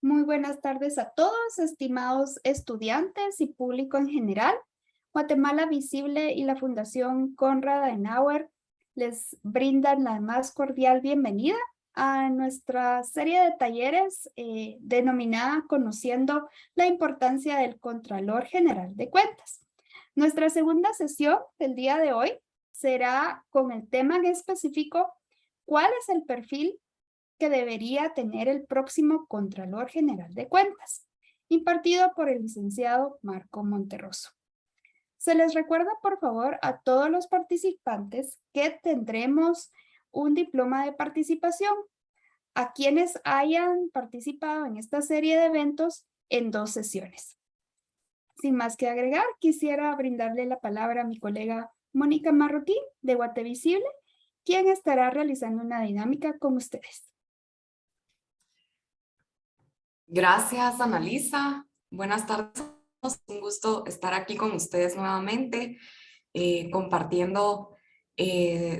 Muy buenas tardes a todos, estimados estudiantes y público en general. Guatemala Visible y la Fundación Konrad Adenauer les brindan la más cordial bienvenida a nuestra serie de talleres denominada Conociendo la importancia del Contralor General de Cuentas. Nuestra segunda sesión del día de hoy será con el tema en específico: ¿cuál es el perfil que debería tener el próximo Contralor General de Cuentas?, impartido por el licenciado Marco Monterroso. Se les recuerda, por favor, a todos los participantes que tendremos un diploma de participación a quienes hayan participado en esta serie de eventos en 2 sesiones. Sin más que agregar, quisiera brindarle la palabra a mi colega Mónica Marroquín de Guatevisible, quien estará realizando una dinámica con ustedes. Gracias, Annalisa. Buenas tardes. Un gusto estar aquí con ustedes nuevamente, compartiendo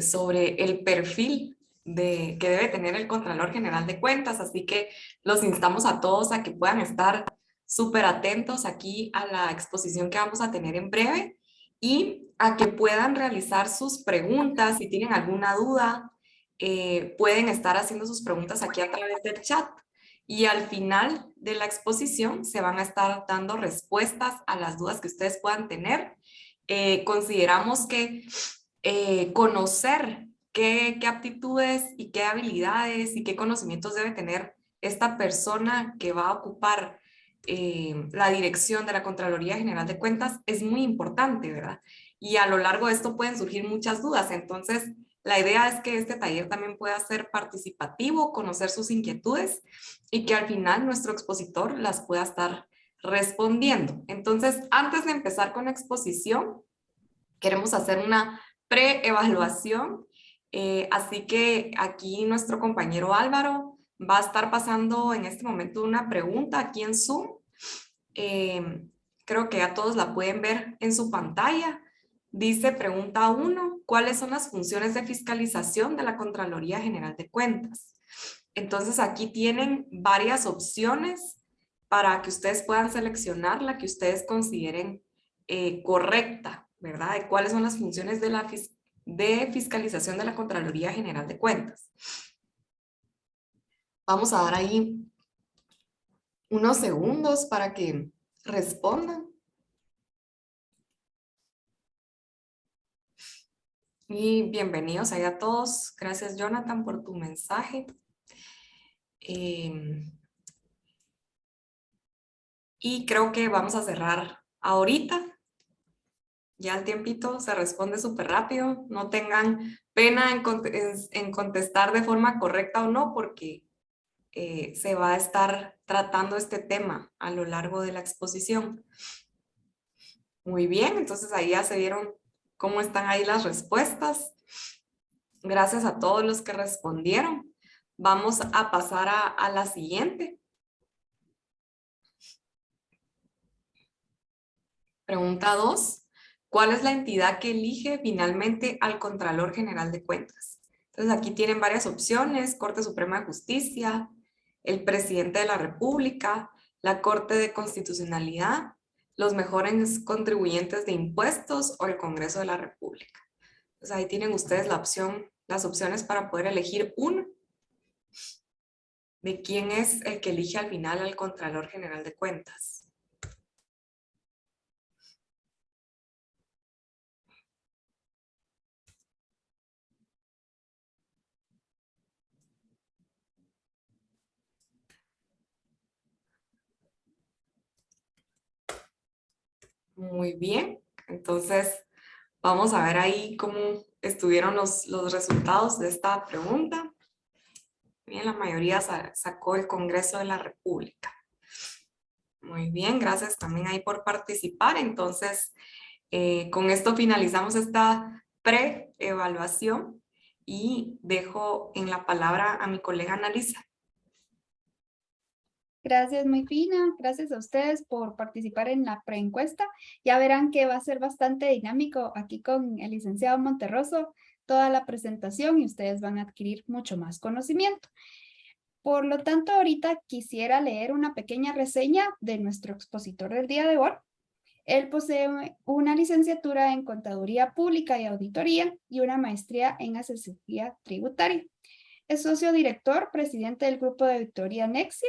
sobre el perfil que debe tener el Contralor General de Cuentas. Así que los instamos a todos a que puedan estar súper atentos aquí a la exposición que vamos a tener en breve y a que puedan realizar sus preguntas. Si tienen alguna duda, pueden estar haciendo sus preguntas aquí a través del chat. Y al final de la exposición se van a estar dando respuestas a las dudas que ustedes puedan tener. Consideramos que conocer qué aptitudes y qué habilidades y qué conocimientos debe tener esta persona que va a ocupar la dirección de la Contraloría General de Cuentas es muy importante, ¿verdad? Y a lo largo de esto pueden surgir muchas dudas. Entonces, la idea es que este taller también pueda ser participativo, conocer sus inquietudes y que al final nuestro expositor las pueda estar respondiendo. Entonces, antes de empezar con la exposición, queremos hacer una pre-evaluación. Así que aquí nuestro compañero Álvaro va a estar pasando en este momento una pregunta aquí en Zoom. Creo que ya todos la pueden ver en su pantalla. Dice, pregunta 1, ¿cuáles son las funciones de fiscalización de la Contraloría General de Cuentas? Entonces aquí tienen varias opciones para que ustedes puedan seleccionar la que ustedes consideren correcta, ¿verdad? De cuáles son las funciones de fiscalización de la Contraloría General de Cuentas. Vamos a dar ahí unos segundos para que respondan. Y bienvenidos ahí a todos. Gracias, Jonathan, por tu mensaje. Y creo que vamos a cerrar ahorita. Ya el tiempito se responde súper rápido. No tengan pena en contestar de forma correcta o no, porque se va a estar tratando este tema a lo largo de la exposición. Muy bien, entonces ahí ya se vieron cómo están ahí las respuestas. Gracias a todos los que respondieron. Vamos a pasar a la siguiente. Pregunta 2. ¿Cuál es la entidad que elige finalmente al Contralor General de Cuentas? Entonces aquí tienen varias opciones: Corte Suprema de Justicia, el Presidente de la República, la Corte de Constitucionalidad, los mejores contribuyentes de impuestos o el Congreso de la República. Entonces ahí tienen ustedes las opciones para poder elegir uno de quién es el que elige al final al Contralor General de Cuentas. Muy bien, entonces vamos a ver ahí cómo estuvieron los resultados de esta pregunta. Bien, la mayoría sacó el Congreso de la República. Muy bien, gracias también ahí por participar. Entonces, con esto finalizamos esta pre-evaluación y dejo en la palabra a mi colega Annalisa. Gracias, muy fina. Gracias a ustedes por participar en la preencuesta. Ya verán que va a ser bastante dinámico aquí con el licenciado Monterroso toda la presentación y ustedes van a adquirir mucho más conocimiento. Por lo tanto, ahorita quisiera leer una pequeña reseña de nuestro expositor del día de hoy. Él posee una licenciatura en Contaduría Pública y Auditoría y una maestría en Asesoría Tributaria. Es socio director, presidente del grupo de auditoría Nexia.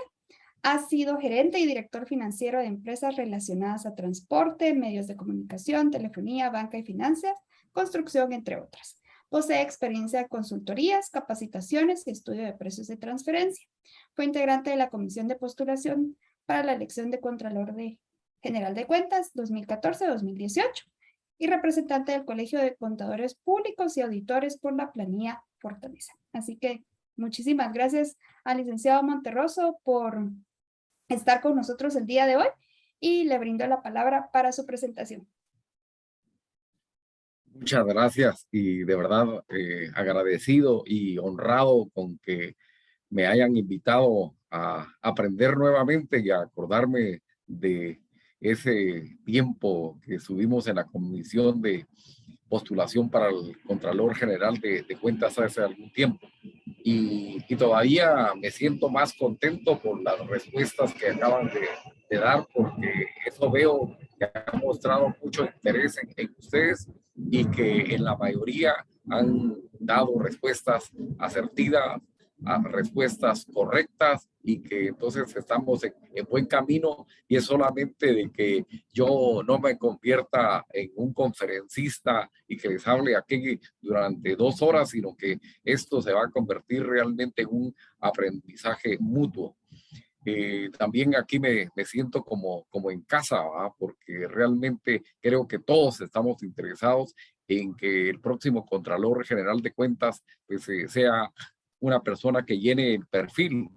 Ha sido gerente y director financiero de empresas relacionadas a transporte, medios de comunicación, telefonía, banca y finanzas, construcción, entre otras. Posee experiencia en consultorías, capacitaciones y estudio de precios de transferencia. Fue integrante de la Comisión de Postulación para la elección de Contralor General de Cuentas 2014-2018 y representante del Colegio de Contadores Públicos y Auditores por la planilla Fortaleza. Así que muchísimas gracias al licenciado Monterroso por estar con nosotros el día de hoy y le brindo la palabra para su presentación. Muchas gracias y de verdad agradecido y honrado con que me hayan invitado a aprender nuevamente y a acordarme de ese tiempo que estuvimos en la comisión de postulación para el Contralor General de Cuentas hace algún tiempo. Y todavía me siento más contento por las respuestas que acaban de dar, porque eso veo que han mostrado mucho interés en ustedes y que en la mayoría han dado respuestas asertivas, a respuestas correctas y que entonces estamos en buen camino, y es solamente de que yo no me convierta en un conferencista y que les hable aquí durante 2 horas, sino que esto se va a convertir realmente en un aprendizaje mutuo. También aquí me siento como en casa, ¿verdad? Porque realmente creo que todos estamos interesados en que el próximo Contralor General de Cuentas pues, sea una persona que llene el perfil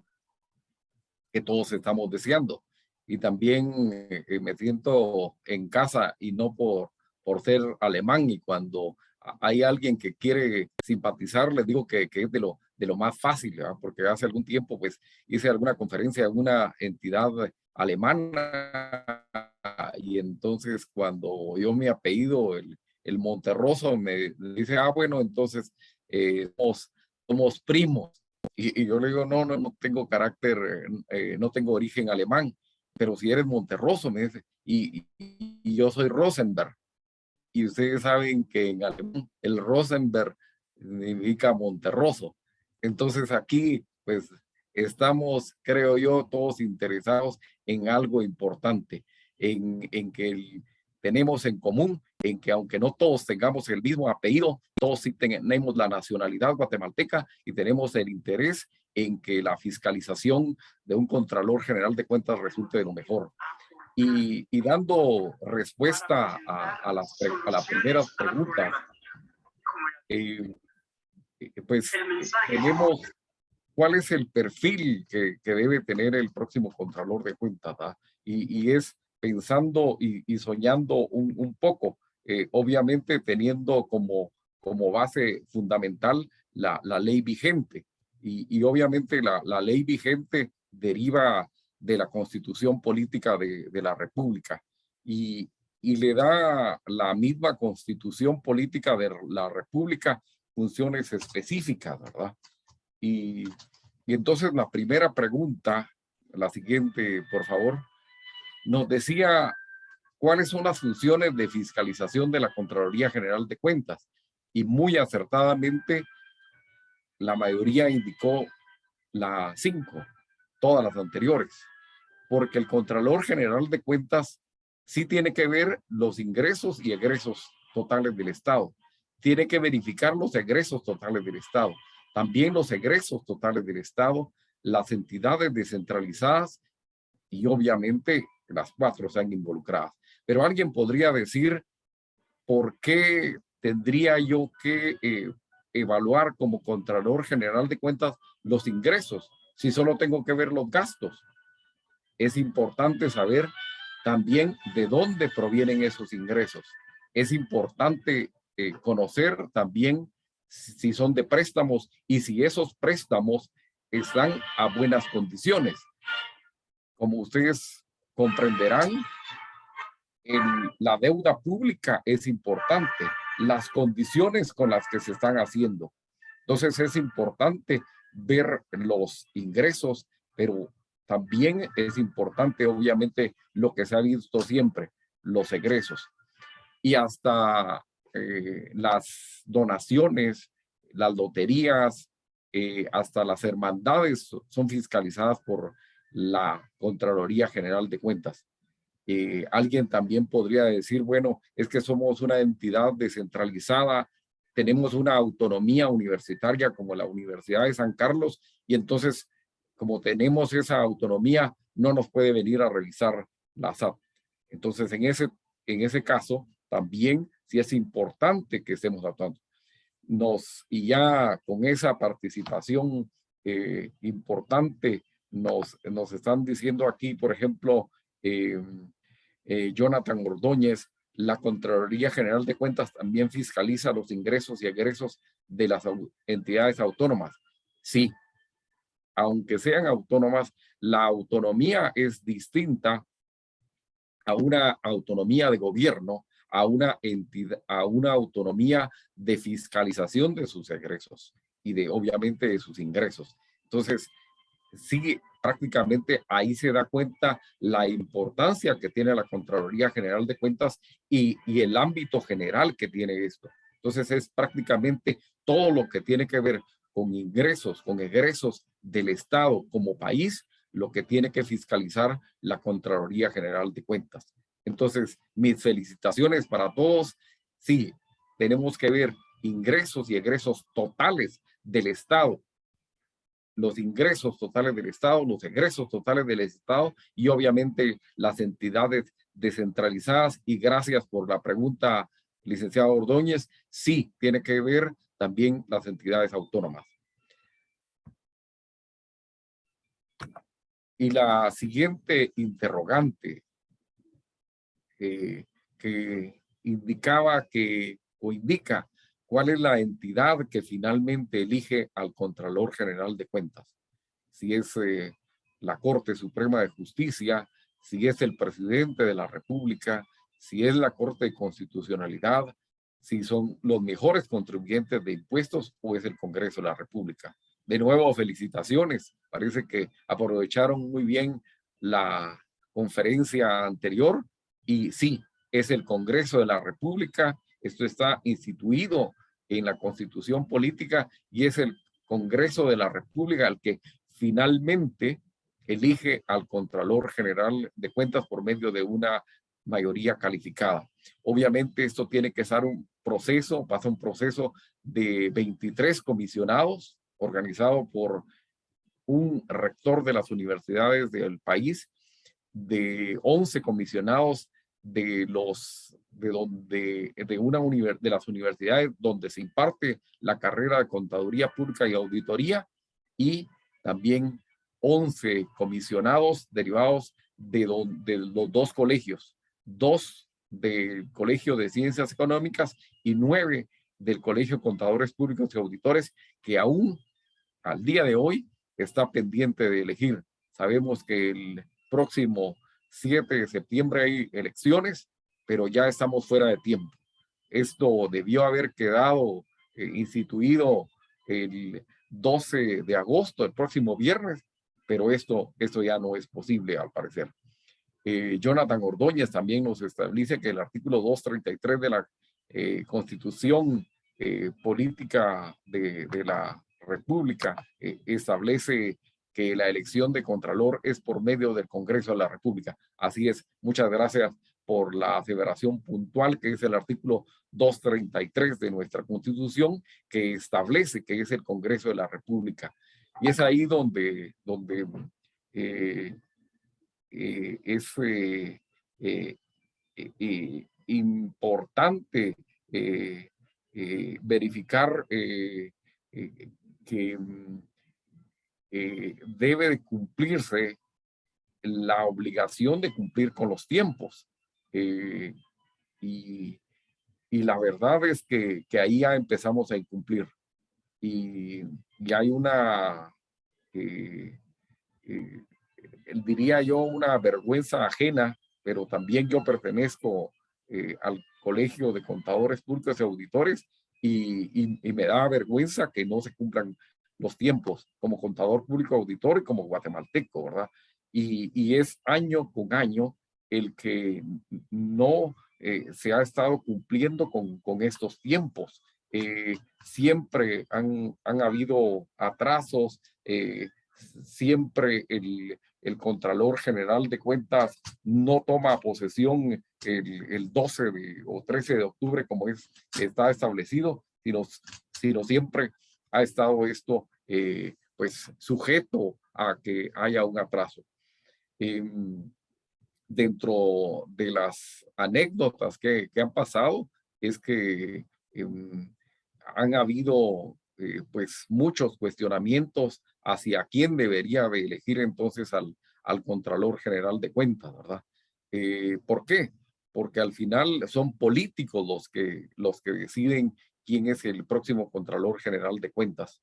que todos estamos deseando. Y también me siento en casa y no por ser alemán, y cuando hay alguien que quiere simpatizar, les digo que es de lo más fácil, ¿verdad? Porque hace algún tiempo pues hice alguna conferencia en una entidad alemana y entonces cuando oyó mi apellido, el Monterroso, me dice, bueno, entonces somos primos. Y yo le digo, no tengo carácter, no tengo origen alemán, pero si eres Monterroso, me dice, y yo soy Rosenberg. Y ustedes saben que en alemán el Rosenberg significa Monterroso. Entonces aquí, pues, estamos, creo yo, todos interesados en algo importante, en que tenemos en común, en que aunque no todos tengamos el mismo apellido, todos sí tenemos la nacionalidad guatemalteca y tenemos el interés en que la fiscalización de un Contralor General de Cuentas resulte de lo mejor. Y dando respuesta a las primeras preguntas, pues tenemos cuál es el perfil que debe tener el próximo Contralor de Cuentas, ¿verdad? Y es pensando y soñando un poco, obviamente teniendo como base fundamental la ley vigente. Y obviamente la ley vigente deriva de la Constitución Política de la República y le da la misma Constitución Política de la República funciones específicas, ¿verdad? Y entonces la primera pregunta, la siguiente, por favor, nos decía cuáles son las funciones de fiscalización de la Contraloría General de Cuentas. Y muy acertadamente, la mayoría indicó las 5, todas las anteriores, porque el Contralor General de Cuentas sí tiene que ver los ingresos y egresos totales del Estado. Tiene que verificar los egresos totales del Estado, también los egresos totales del Estado, las entidades descentralizadas y obviamente las 4 sean involucradas. Pero alguien podría decir, ¿por qué tendría yo que evaluar como Contralor General de Cuentas los ingresos si solo tengo que ver los gastos? Es importante saber también de dónde provienen esos ingresos. Es importante conocer también si son de préstamos y si esos préstamos están a buenas condiciones. Como ustedes comprenderán, la deuda pública es importante, las condiciones con las que se están haciendo. Entonces es importante ver los ingresos, pero también es importante, obviamente, lo que se ha visto siempre, los egresos. Y hasta las donaciones, las loterías, hasta las hermandades son fiscalizadas por la Contraloría General de Cuentas. Alguien también podría decir, bueno, es que somos una entidad descentralizada, tenemos una autonomía universitaria como la Universidad de San Carlos, y entonces, como tenemos esa autonomía, no nos puede venir a revisar la SAT. Entonces, en ese caso, también sí es importante que estemos actuando. Y ya con esa participación importante, nos están diciendo aquí, por ejemplo, Jonathan Ordóñez, la Contraloría General de Cuentas también fiscaliza los ingresos y egresos de las entidades autónomas. Sí, aunque sean autónomas, la autonomía es distinta a una autonomía de gobierno, a una entidad, a una autonomía de fiscalización de sus egresos y obviamente de sus ingresos. Entonces, sí, prácticamente ahí se da cuenta la importancia que tiene la Contraloría General de Cuentas y el ámbito general que tiene esto. Entonces es prácticamente todo lo que tiene que ver con ingresos, con egresos del Estado como país, lo que tiene que fiscalizar la Contraloría General de Cuentas. Entonces, mis felicitaciones para todos. Sí, tenemos que ver ingresos y egresos totales del Estado, los ingresos totales del Estado, los egresos totales del Estado y obviamente las entidades descentralizadas. Y gracias por la pregunta, licenciado Ordóñez. Sí, tiene que ver también las entidades autónomas. Y la siguiente interrogante que indicaba o indica cuál es la entidad que finalmente elige al Contralor General de Cuentas. Si es la Corte Suprema de Justicia, si es el presidente de la República, si es la Corte de Constitucionalidad, si son los mejores contribuyentes de impuestos o es el Congreso de la República. De nuevo, felicitaciones. Parece que aprovecharon muy bien la conferencia anterior y sí, es el Congreso de la República. Esto está instituido en la Constitución Política y es el Congreso de la República el que finalmente elige al Contralor General de Cuentas por medio de una mayoría calificada. Obviamente esto tiene que ser un proceso, pasa un proceso de 23 comisionados organizado por un rector de las universidades del país, de 11 comisionados de las universidades donde se imparte la carrera de Contaduría Pública y Auditoría, y también 11 comisionados derivados de los dos colegios, 2 del Colegio de Ciencias Económicas y 9 del Colegio de Contadores Públicos y Auditores, que aún al día de hoy está pendiente de elegir. Sabemos que el próximo 7 de septiembre hay elecciones, pero ya estamos fuera de tiempo. Esto debió haber quedado instituido el 12 de agosto, el próximo viernes, pero esto ya no es posible al parecer. Jonathan Ordóñez también nos establece que el artículo 233 de la Constitución Política de la República establece que la elección de Contralor es por medio del Congreso de la República. Así es. Muchas gracias por la aseveración puntual, que es el artículo 233 de nuestra Constitución, que establece que es el Congreso de la República. Y es ahí donde es importante verificar que debe de cumplirse la obligación de cumplir con los tiempos. Y la verdad es que ahí ya empezamos a incumplir. Y hay una, diría yo, una vergüenza ajena, pero también yo pertenezco al Colegio de Contadores Públicos y Auditores y me da vergüenza que no se cumplan los tiempos como contador público auditor y como guatemalteco, ¿verdad? Y es año con año el que no se ha estado cumpliendo con estos tiempos. Siempre han habido atrasos, siempre el Contralor General de Cuentas no toma posesión el 12 o 13 de octubre como está establecido, sino siempre ha estado esto pues sujeto a que haya un atraso. Dentro de las anécdotas que han pasado es que han habido pues muchos cuestionamientos hacia quién debería de elegir entonces al Contralor General de Cuentas, ¿verdad? ¿Por qué? Porque al final son políticos los que deciden quién es el próximo Contralor General de Cuentas.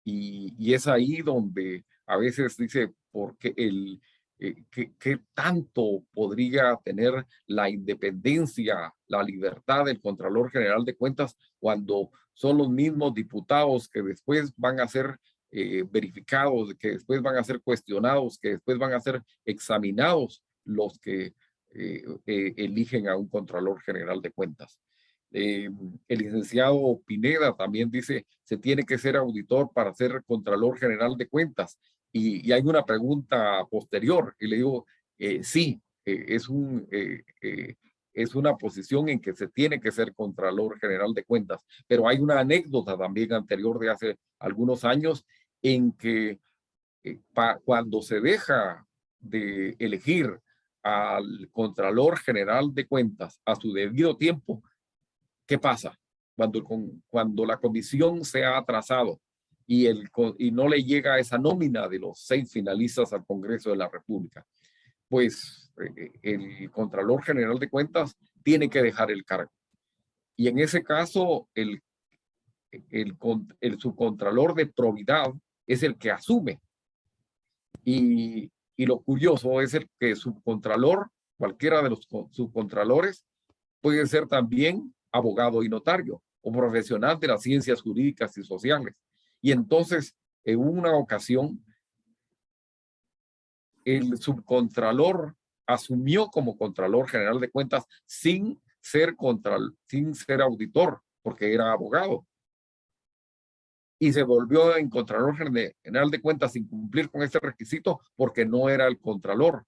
Y es ahí donde a veces dice, porque ¿qué tanto podría tener la independencia, la libertad del Contralor General de Cuentas cuando son los mismos diputados que después van a ser verificados, que después van a ser cuestionados, que después van a ser examinados los que eligen a un Contralor General de Cuentas? El licenciado Pineda también dice, se tiene que ser auditor para ser Contralor General de Cuentas. Y hay una pregunta posterior, y le digo, sí, es una posición en que se tiene que ser Contralor General de Cuentas, pero hay una anécdota también anterior de hace algunos años en que cuando se deja de elegir al Contralor General de Cuentas a su debido tiempo, ¿qué pasa? Cuando la comisión se ha atrasado y no le llega esa nómina de los 6 finalistas al Congreso de la República, pues el Contralor General de Cuentas tiene que dejar el cargo. Y en ese caso, el subcontralor de probidad es el que asume. Y lo curioso es el que subcontralor, cualquiera de los subcontralores, puede ser también abogado y notario o profesional de las ciencias jurídicas y sociales. Y entonces, en una ocasión, el subcontralor asumió como Contralor General de Cuentas sin ser auditor, porque era abogado. Y se volvió en Contralor General de Cuentas sin cumplir con ese requisito porque no era el Contralor,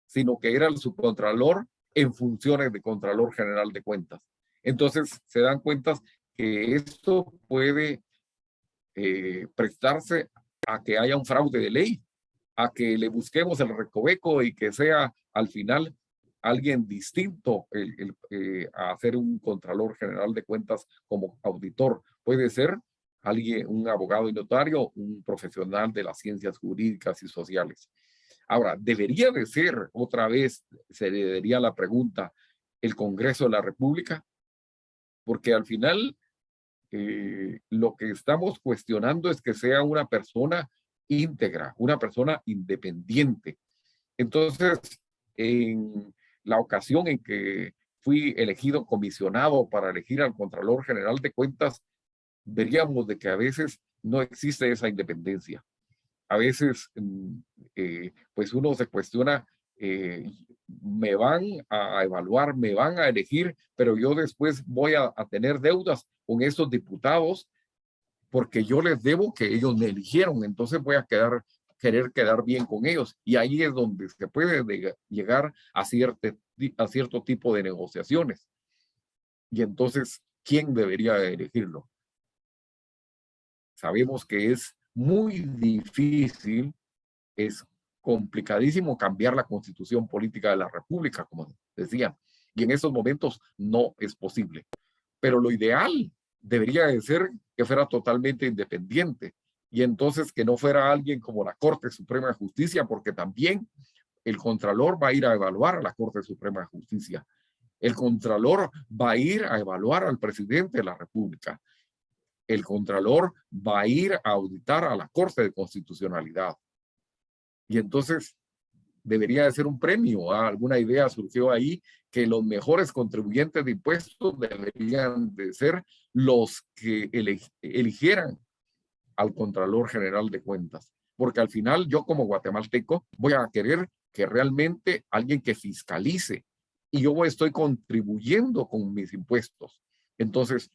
sino que era el subcontralor en funciones de Contralor General de Cuentas. Entonces se dan cuenta que esto puede prestarse a que haya un fraude de ley, a que le busquemos el recoveco y que sea al final alguien distinto a hacer un Contralor General de Cuentas como auditor. Puede ser alguien, un abogado y notario, un profesional de las ciencias jurídicas y sociales. Ahora, debería de ser, otra vez, se le daría la pregunta, el Congreso de la República, porque al final lo que estamos cuestionando es que sea una persona íntegra, una persona independiente. Entonces, en la ocasión en que fui elegido comisionado para elegir al Contralor General de Cuentas, veríamos de que a veces no existe esa independencia. A veces, pues uno se cuestiona, me van a evaluar, me van a elegir, pero yo después voy a tener deudas con esos diputados porque yo les debo que ellos me eligieron, entonces voy a querer quedar bien con ellos. Y ahí es donde se puede llegar a cierto tipo de negociaciones. Y entonces, ¿quién debería elegirlo? Sabemos que es muy difícil, es complicadísimo cambiar la constitución política de la República, como decía, y en esos momentos no es posible. Pero lo ideal debería de ser que fuera totalmente independiente y entonces que no fuera alguien como la Corte Suprema de Justicia, porque también el Contralor va a ir a evaluar a la Corte Suprema de Justicia. El Contralor va a ir a evaluar al presidente de la República. El Contralor va a ir a auditar a la Corte de Constitucionalidad. Y entonces debería de ser un premio. Alguna idea surgió ahí que los mejores contribuyentes de impuestos deberían de ser los que eligieran al Contralor General de Cuentas, porque al final yo como guatemalteco voy a querer que realmente alguien que fiscalice y yo estoy contribuyendo con mis impuestos. Entonces,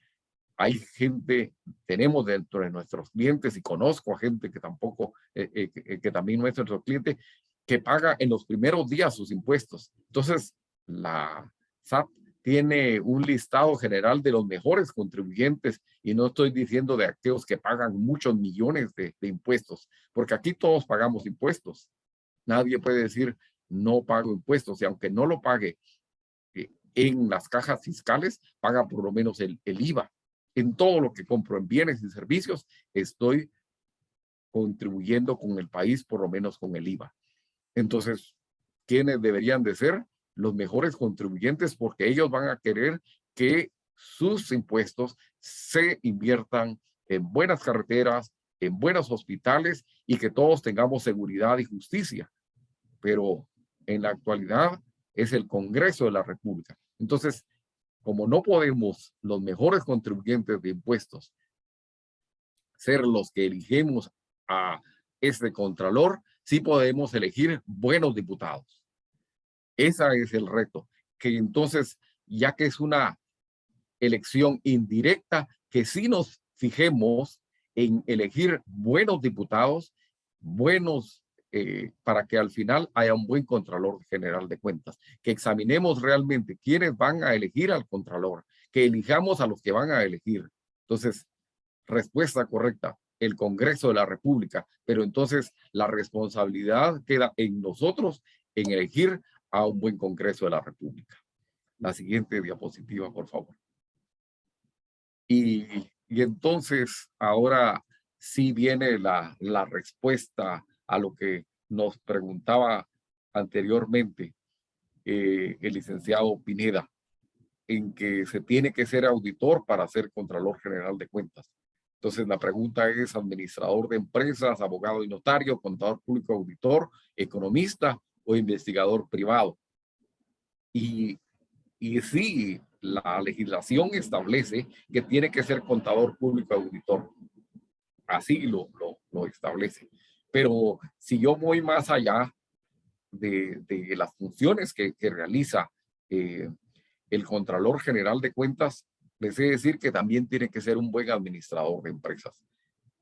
hay gente, tenemos dentro de nuestros clientes y conozco a gente que tampoco, que también no es nuestro cliente, que paga en los primeros días sus impuestos. Entonces, la SAT tiene un listado general de los mejores contribuyentes y no estoy diciendo de aquellos que pagan muchos millones de impuestos, porque aquí todos pagamos impuestos. Nadie puede decir no pago impuestos y aunque no lo pague en las cajas fiscales, paga por lo menos el IVA. En todo lo que compro en bienes y servicios, estoy contribuyendo con el país, por lo menos con el IVA. Entonces, ¿quiénes deberían de ser? Los mejores contribuyentes, porque ellos van a querer que sus impuestos se inviertan en buenas carreteras, en buenos hospitales y que todos tengamos seguridad y justicia. Pero en la actualidad es el Congreso de la República. Entonces, como no podemos los mejores contribuyentes de impuestos ser los que elegimos a este contralor, sí podemos elegir buenos diputados. Ese es el reto, que entonces, ya que es una elección indirecta, que sí nos fijemos en elegir buenos diputados, buenos para que al final haya un buen Contralor General de Cuentas, que examinemos realmente quiénes van a elegir al Contralor, que elijamos a los que van a elegir. Entonces, respuesta correcta, el Congreso de la República, pero entonces la responsabilidad queda en nosotros en elegir a un buen Congreso de la República. La siguiente diapositiva, por favor. Y entonces ahora sí viene la respuesta a lo que nos preguntaba anteriormente el licenciado Pineda, en que se tiene que ser auditor para ser Contralor General de Cuentas. Entonces la pregunta es: administrador de empresas, abogado y notario, contador público, auditor, economista o investigador privado. Y sí, la legislación establece que tiene que ser contador público auditor. Así lo establece. Pero si yo voy más allá de las funciones que realiza el Contralor General de Cuentas, les he de decir que también tiene que ser un buen administrador de empresas.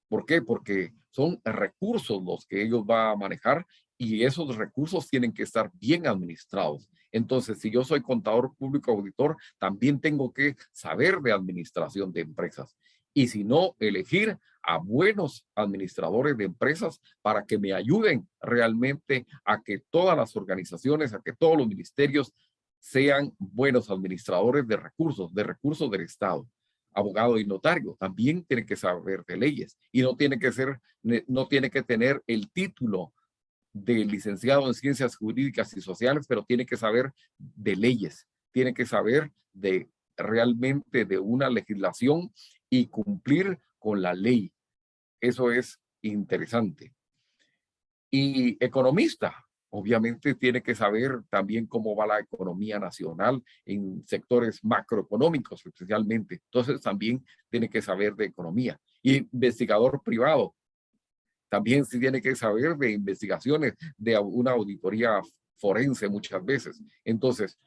¿Por qué? Porque son recursos los que ellos van a manejar y esos recursos tienen que estar bien administrados. Entonces, si yo soy contador público auditor, también tengo que saber de administración de empresas. Y si no, elegir a buenos administradores de empresas para que me ayuden realmente a que todas las organizaciones, a que todos los ministerios sean buenos administradores de recursos del Estado. Abogado y notario también tiene que saber de leyes y no tiene que tener el título de licenciado en ciencias jurídicas y sociales, pero tiene que saber de leyes, tiene que saber de realmente de una legislación y cumplir con la ley. Eso es interesante. Y economista, obviamente tiene que saber también cómo va la economía nacional en sectores macroeconómicos especialmente. Entonces también tiene que saber de economía. Y investigador privado, también sí tiene que saber de investigaciones, de una auditoría forense muchas veces. Entonces,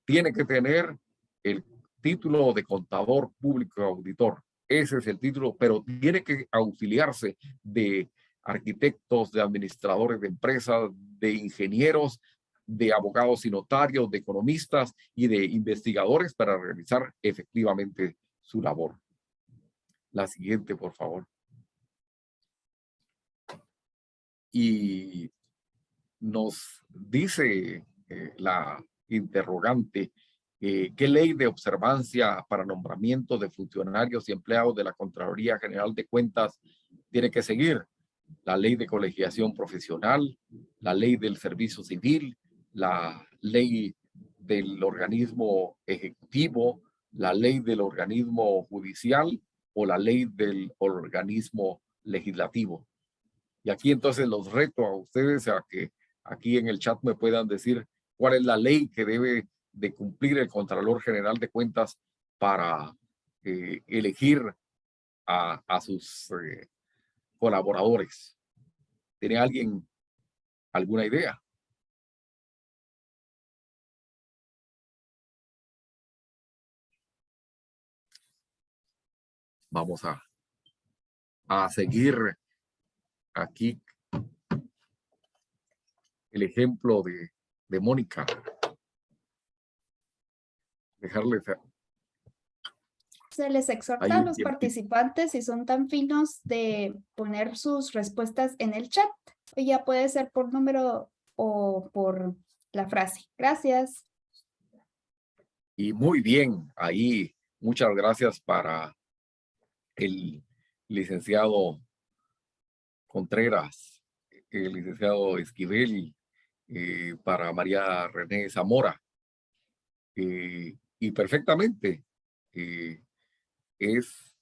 tiene que tener el título de contador público auditor. Ese es el título, pero tiene que auxiliarse de arquitectos, de administradores de empresas, de ingenieros, de abogados y notarios, de economistas y de investigadores para realizar efectivamente su labor. La siguiente, por favor. Y nos dice la interrogante, ¿qué ley de observancia para nombramiento de funcionarios y empleados de la Contraloría General de Cuentas tiene que seguir? La ley de colegiación profesional, la ley del servicio civil, la ley del organismo ejecutivo, la ley del organismo judicial o la ley del organismo legislativo. Y aquí entonces los reto a ustedes a que aquí en el chat me puedan decir cuál es la ley que debe de cumplir el Contralor General de Cuentas para elegir a sus colaboradores. ¿Tiene alguien alguna idea? Vamos a seguir aquí el ejemplo de Mónica. Dejarles Se les exhorta ahí a un los tiempito. participantes, si son tan finos, de poner sus respuestas en el chat. O ya puede ser por número o por la frase. Gracias. Y muy bien, ahí muchas gracias para el licenciado Contreras, el licenciado Esquivel, para María René Zamora. Y perfectamente es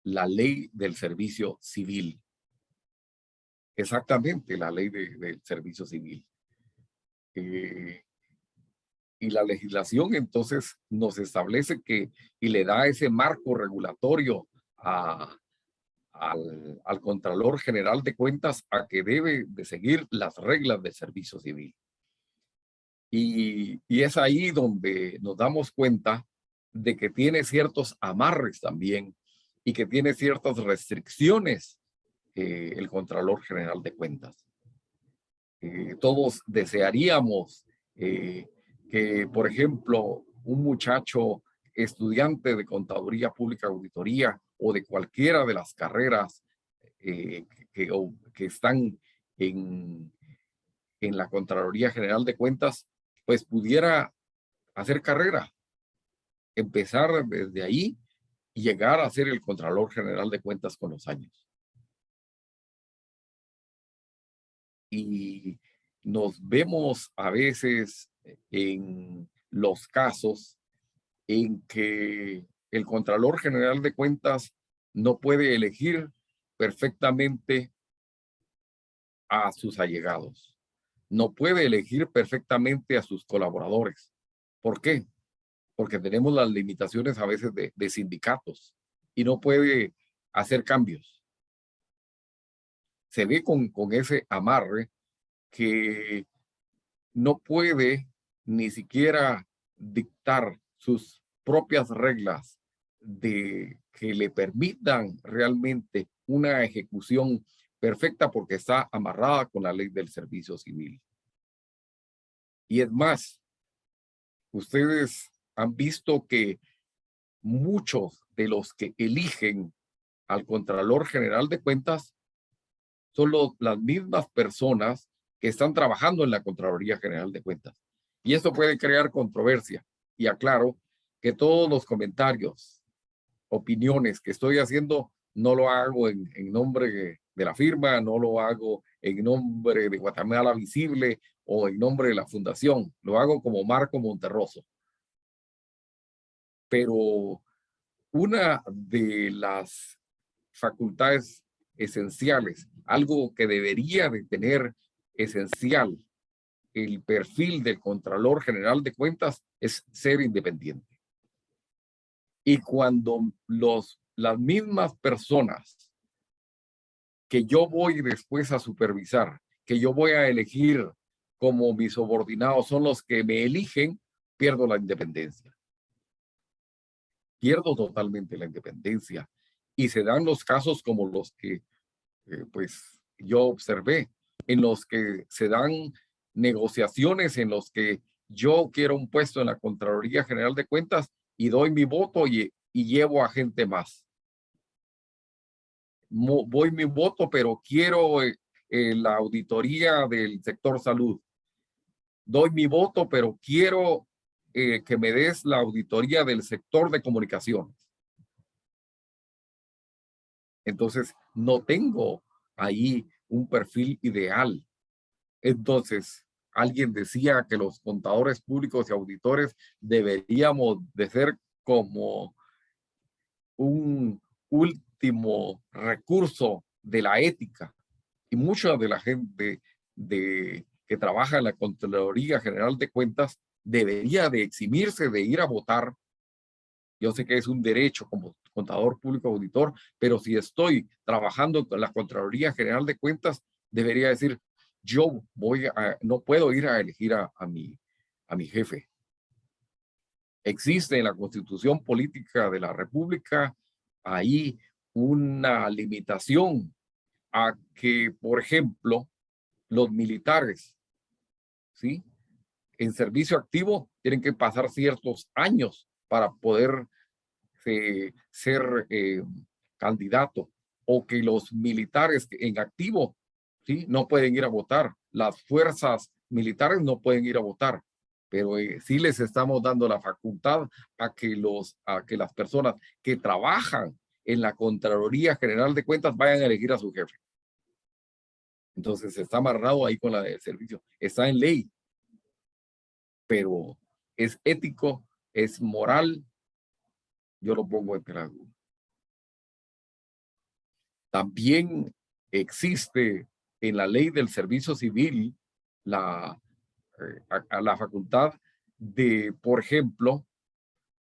la ley del servicio civil. Exactamente, la ley del servicio civil. Y la legislación entonces nos establece que y le da ese marco regulatorio al Contralor General de Cuentas a que debe de seguir las reglas del servicio civil. Y es ahí donde nos damos cuenta de que tiene ciertos amarres también y que tiene ciertas restricciones el Contralor General de Cuentas. Todos desearíamos que, por ejemplo, un muchacho estudiante de Contaduría Pública Auditoría o de cualquiera de las carreras que están en la Contraloría General de Cuentas, pues pudiera hacer carrera, empezar desde ahí y llegar a ser el Contralor General de Cuentas con los años. Y nos vemos a veces en los casos en que el Contralor General de Cuentas no puede elegir perfectamente a sus allegados, no puede elegir perfectamente a sus colaboradores. ¿Por qué? Porque tenemos las limitaciones a veces de sindicatos y no puede hacer cambios. Se ve con ese amarre que no puede ni siquiera dictar sus propias reglas de que le permitan realmente una ejecución perfecta porque está amarrada con la ley del servicio civil. Y es más, ustedes han visto que muchos de los que eligen al Contralor General de Cuentas son las mismas personas que están trabajando en la Contraloría General de Cuentas. Y esto puede crear controversia. Y aclaro que todos los comentarios, opiniones que estoy haciendo, no lo hago en nombre de la firma, no lo hago en nombre de Guatemala Visible o en nombre de la fundación. Lo hago como Marco Monterroso. Pero una de las facultades esenciales, algo que debería de tener esencial el perfil del Contralor General de Cuentas, es ser independiente. Y cuando las mismas personas que yo voy después a supervisar, que yo voy a elegir como mis subordinados, son los que me eligen, pierdo la independencia. Pierdo totalmente la independencia. Y se dan los casos como los que pues yo observé, en los que se dan negociaciones, en los que yo quiero un puesto en la Contraloría General de Cuentas y doy mi voto y llevo a gente más. Voy mi voto, pero quiero la auditoría del sector salud. Doy mi voto, pero quiero que me des la auditoría del sector de comunicaciones. Entonces, no tengo ahí un perfil ideal. Entonces, alguien decía que los contadores públicos y auditores deberíamos de ser como un último recurso de la ética. Y mucha de la gente que trabaja en la Contraloría General de Cuentas debería de eximirse de ir a votar. Yo sé que es un derecho, como contador público auditor, pero si estoy trabajando con la Contraloría General de Cuentas, debería decir, yo no puedo ir a elegir a mi jefe. Existe en la Constitución Política de la República ahí una limitación a que, por ejemplo, los militares, ¿sí?, en servicio activo tienen que pasar ciertos años para poder ser candidato, o que los militares en activo, ¿sí?, no pueden ir a votar. Las fuerzas militares no pueden ir a votar, pero sí les estamos dando la facultad a que las personas que trabajan en la Contraloría General de Cuentas vayan a elegir a su jefe. Entonces está amarrado ahí con la del servicio. Está en ley, pero es ético, es moral. Yo lo pongo en la duda. También existe en la ley del servicio civil la facultad de, por ejemplo,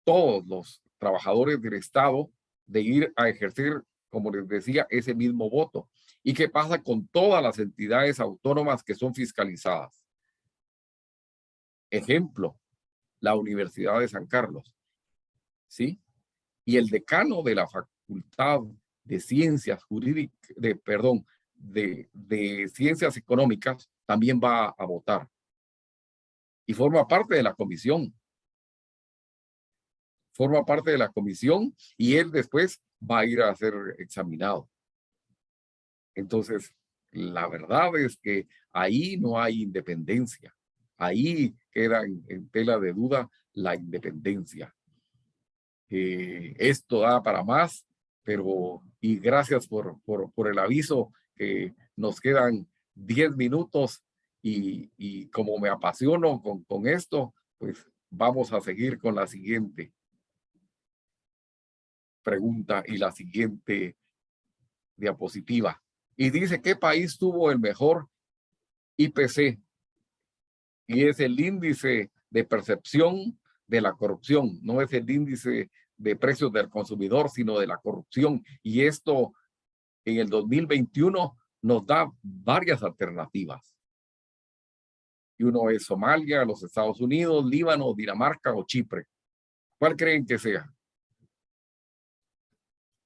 todos los trabajadores del Estado de ir a ejercer, como les decía, ese mismo voto. ¿Y qué pasa con todas las entidades autónomas que son fiscalizadas? Ejemplo, la Universidad de San Carlos, ¿sí? Y el decano de la Facultad de Ciencias Jurídicas, de Ciencias Económicas, también va a votar. Y forma parte de la comisión. Forma parte de la comisión y él después va a ir a ser examinado. Entonces, la verdad es que ahí no hay independencia. Ahí queda en tela de duda la independencia. Esto da para más, pero y gracias por el aviso, que nos quedan 10 minutos y como me apasiono con esto, pues vamos a seguir con la siguiente pregunta y la siguiente diapositiva. Y dice, ¿qué país tuvo el mejor IPC? Y es el índice de percepción de la corrupción, no es el índice de precios del consumidor, sino de la corrupción. Y esto en el 2021 nos da varias alternativas. Y uno es Somalia, los Estados Unidos, Líbano, Dinamarca o Chipre. ¿Cuál creen que sea?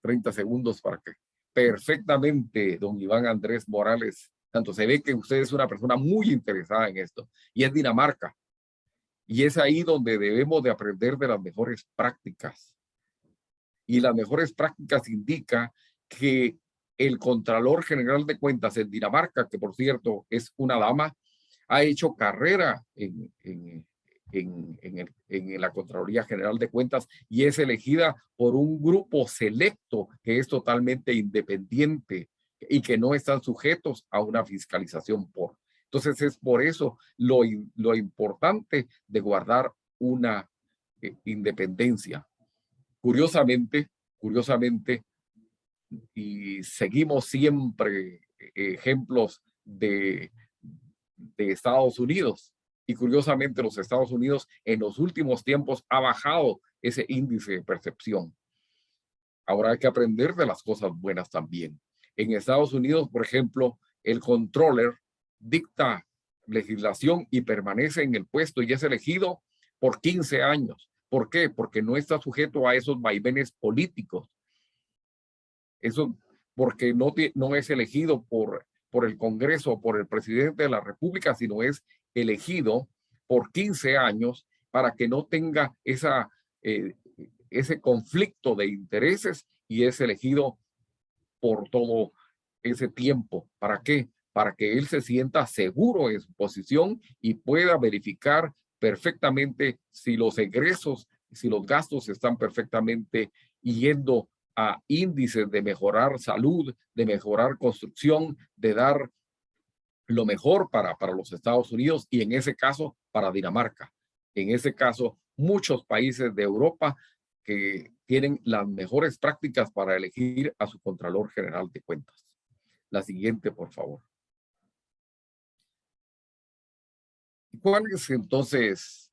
30 segundos para que perfectamente, don Iván Andrés Morales. Tanto se ve que usted es una persona muy interesada en esto. Y es Dinamarca. Y es ahí donde debemos de aprender de las mejores prácticas. Y las mejores prácticas indica que el Contralor General de Cuentas en Dinamarca, que por cierto es una dama, ha hecho carrera en la Contraloría General de Cuentas y es elegida por un grupo selecto que es totalmente independiente y que no están sujetos a una fiscalización por. Entonces es por eso lo importante de guardar una independencia. Curiosamente, y seguimos siempre ejemplos de Estados Unidos. Y curiosamente los Estados Unidos en los últimos tiempos ha bajado ese índice de percepción. Ahora hay que aprender de las cosas buenas también. En Estados Unidos, por ejemplo, el controller dicta legislación y permanece en el puesto y es elegido por 15 años. ¿Por qué? Porque no está sujeto a esos vaivenes políticos. Eso porque no es elegido por el Congreso o por el presidente de la República, sino es elegido por 15 años para que no tenga ese conflicto de intereses y es elegido por todo ese tiempo. ¿Para qué? Para que él se sienta seguro en su posición y pueda verificar perfectamente si los egresos, si los gastos están perfectamente yendo a índices de mejorar salud, de mejorar construcción, de dar lo mejor para los Estados Unidos y en ese caso para Dinamarca. En ese caso, muchos países de Europa que tienen las mejores prácticas para elegir a su Contralor General de Cuentas. La siguiente, por favor. ¿Cuál es entonces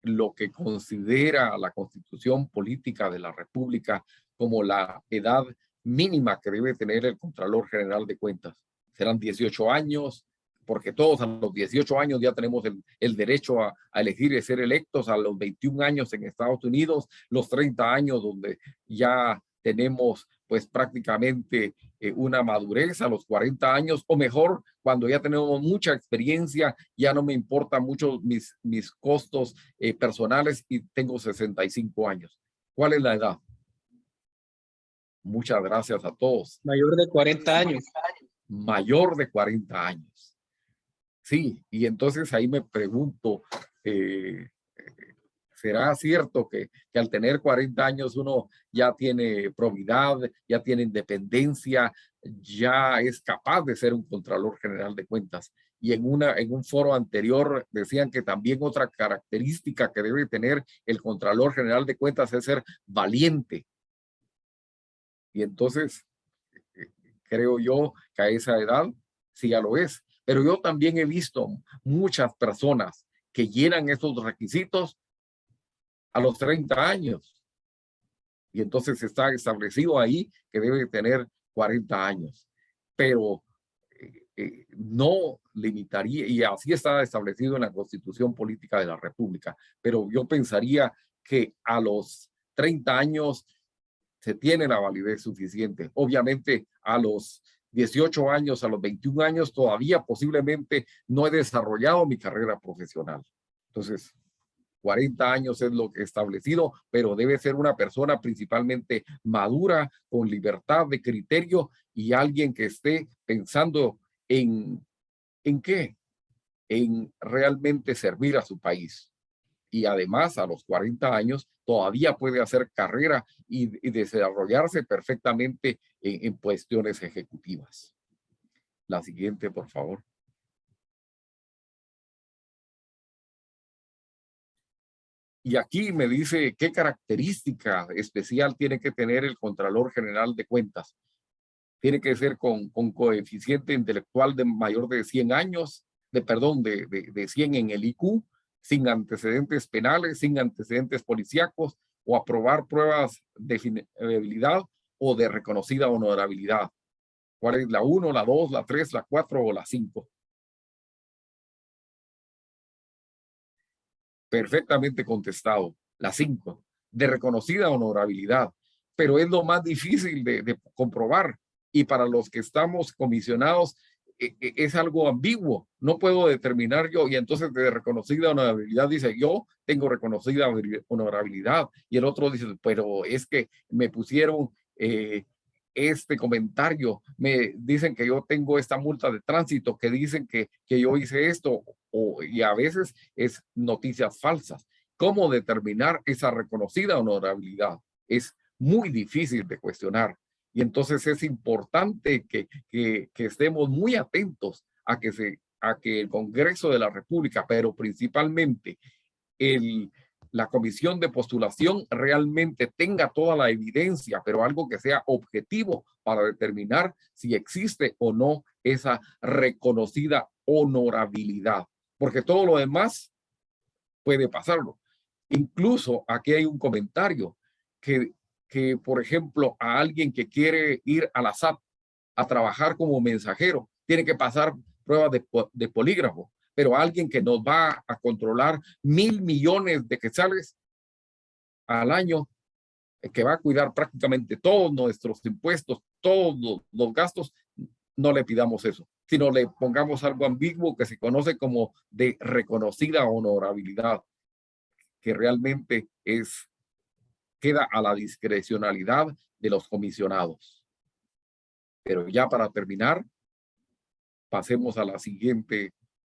lo que considera la Constitución Política de la República como la edad mínima que debe tener el Contralor General de Cuentas. Serán 18 años, porque todos a los 18 años ya tenemos el derecho a elegir y ser electos, a los 21 años en Estados Unidos, los 30 años donde ya tenemos pues prácticamente una madurez, a los 40 años, o mejor, cuando ya tenemos mucha experiencia, ya no me importa mucho mis costos personales y tengo 65 años. ¿Cuál es la edad? Muchas gracias a todos. Mayor de 40 años. Mayor de 40 años. Sí, y entonces ahí me pregunto, ¿será cierto que al tener 40 años uno ya tiene probidad, ya tiene independencia, ya es capaz de ser un Contralor General de Cuentas? Y en un foro anterior decían que también otra característica que debe tener el Contralor General de Cuentas es ser valiente. Y entonces creo yo que a esa edad sí ya lo es. Pero yo también he visto muchas personas que llenan esos requisitos a los 30 años. Y entonces está establecido ahí que debe tener 40 años. Pero no limitaría, y así está establecido en la Constitución Política de la República, pero yo pensaría que a los 30 años se tiene la validez suficiente. Obviamente a los 18 años, a los 21 años, todavía posiblemente no he desarrollado mi carrera profesional. Entonces, 40 años es lo que he establecido, pero debe ser una persona principalmente madura, con libertad de criterio y alguien que esté pensando ¿en qué? En realmente servir a su país. Y además a los 40 años todavía puede hacer carrera y desarrollarse perfectamente en cuestiones ejecutivas. La siguiente, por favor. Y aquí me dice qué característica especial tiene que tener el Contralor General de Cuentas. Tiene que ser con coeficiente intelectual de mayor de 100 años, de 100 en el IQ, sin antecedentes penales, sin antecedentes policíacos, o aprobar pruebas de fiabilidad o de reconocida honorabilidad. ¿Cuál es la 1, la 2, la 3, la 4 o la 5? Perfectamente contestado. La 5, de reconocida honorabilidad. Pero es lo más difícil de comprobar. Y para los que estamos comisionados, es algo ambiguo. No puedo determinar yo. Y entonces de reconocida honorabilidad dice, yo tengo reconocida honorabilidad. Y el otro dice, pero es que me pusieron este comentario. Me dicen que yo tengo esta multa de tránsito, que dicen que yo hice esto. Y a veces es noticias falsas. ¿Cómo determinar esa reconocida honorabilidad? Es muy difícil de cuestionar. Y entonces es importante que estemos muy atentos a que el Congreso de la República, pero principalmente la comisión de postulación realmente tenga toda la evidencia, pero algo que sea objetivo para determinar si existe o no esa reconocida honorabilidad. Porque todo lo demás puede pasarlo. Incluso aquí hay un comentario que por ejemplo, a alguien que quiere ir a la SAT a trabajar como mensajero, tiene que pasar pruebas de polígrafo, pero alguien que nos va a controlar 1.000 millones de quetzales al año, que va a cuidar prácticamente todos nuestros impuestos, todos los gastos, no le pidamos eso, sino le pongamos algo ambiguo que se conoce como de reconocida honorabilidad, que realmente queda a la discrecionalidad de los comisionados. Pero ya para terminar, pasemos a la siguiente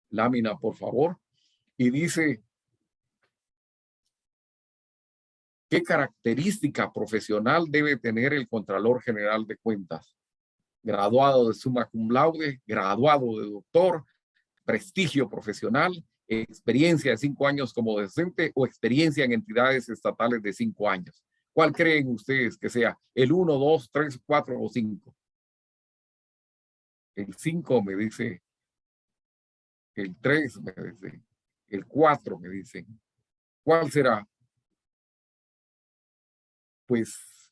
lámina, por favor. Y dice, ¿qué característica profesional debe tener el Contralor General de Cuentas? Graduado de summa cum laude, graduado de doctor, prestigio profesional, experiencia de 5 años como docente o experiencia en entidades estatales de 5 años. ¿Cuál creen ustedes que sea? ¿El 1, 2, 3, 4 o 5? El 5 me dice, el 3 me dice, el 4 me dicen. ¿Cuál será? Pues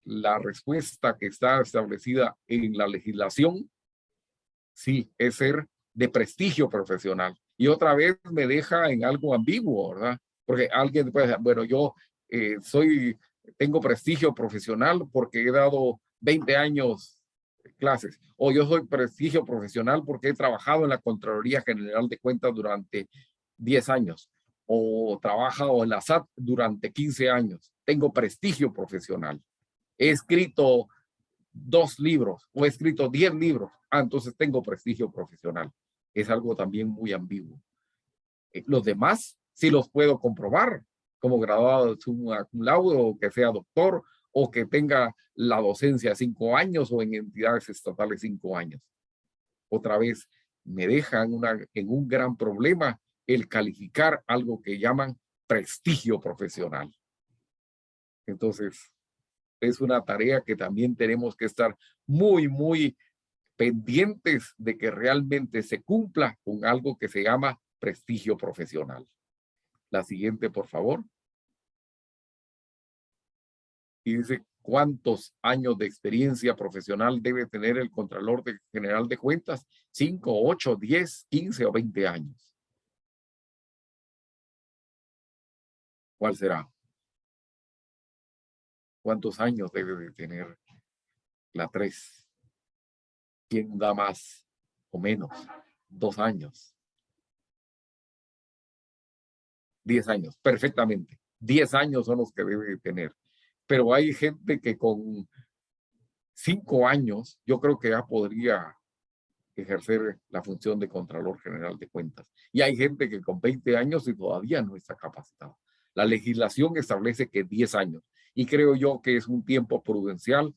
la respuesta que está establecida en la legislación, sí, es ser de prestigio profesional. Y otra vez me deja en algo ambiguo, ¿verdad? Porque alguien puede decir, bueno, yo tengo prestigio profesional porque he dado 20 años clases, o yo soy prestigio profesional porque he trabajado en la Contraloría General de Cuentas durante 10 años, o trabajado en la SAT durante 15 años. Tengo prestigio profesional. He escrito 2 libros o he escrito 10 libros. Entonces tengo prestigio profesional. Es algo también muy ambiguo. Los demás sí los puedo comprobar, como graduado de summa cum laude, o que sea doctor, o que tenga la docencia 5 años, o en entidades estatales 5 años. Otra vez, me deja en un gran problema el calificar algo que llaman prestigio profesional. Entonces, es una tarea que también tenemos que estar muy, muy pendientes de que realmente se cumpla con algo que se llama prestigio profesional. La siguiente, por favor. Y dice, ¿cuántos años de experiencia profesional debe tener el Contralor General de Cuentas? 5, 8, 10, 15 o 20 años. ¿Cuál será? ¿Cuántos años debe de tener la 3? ¿Quién da más o menos? 2 años. 10 años, perfectamente. 10 años son los que debe de tener. Pero hay gente que con 5 años, yo creo que ya podría ejercer la función de Contralor General de Cuentas. Y hay gente que con 20 años y todavía no está capacitado. La legislación establece que 10 años. Y creo yo que es un tiempo prudencial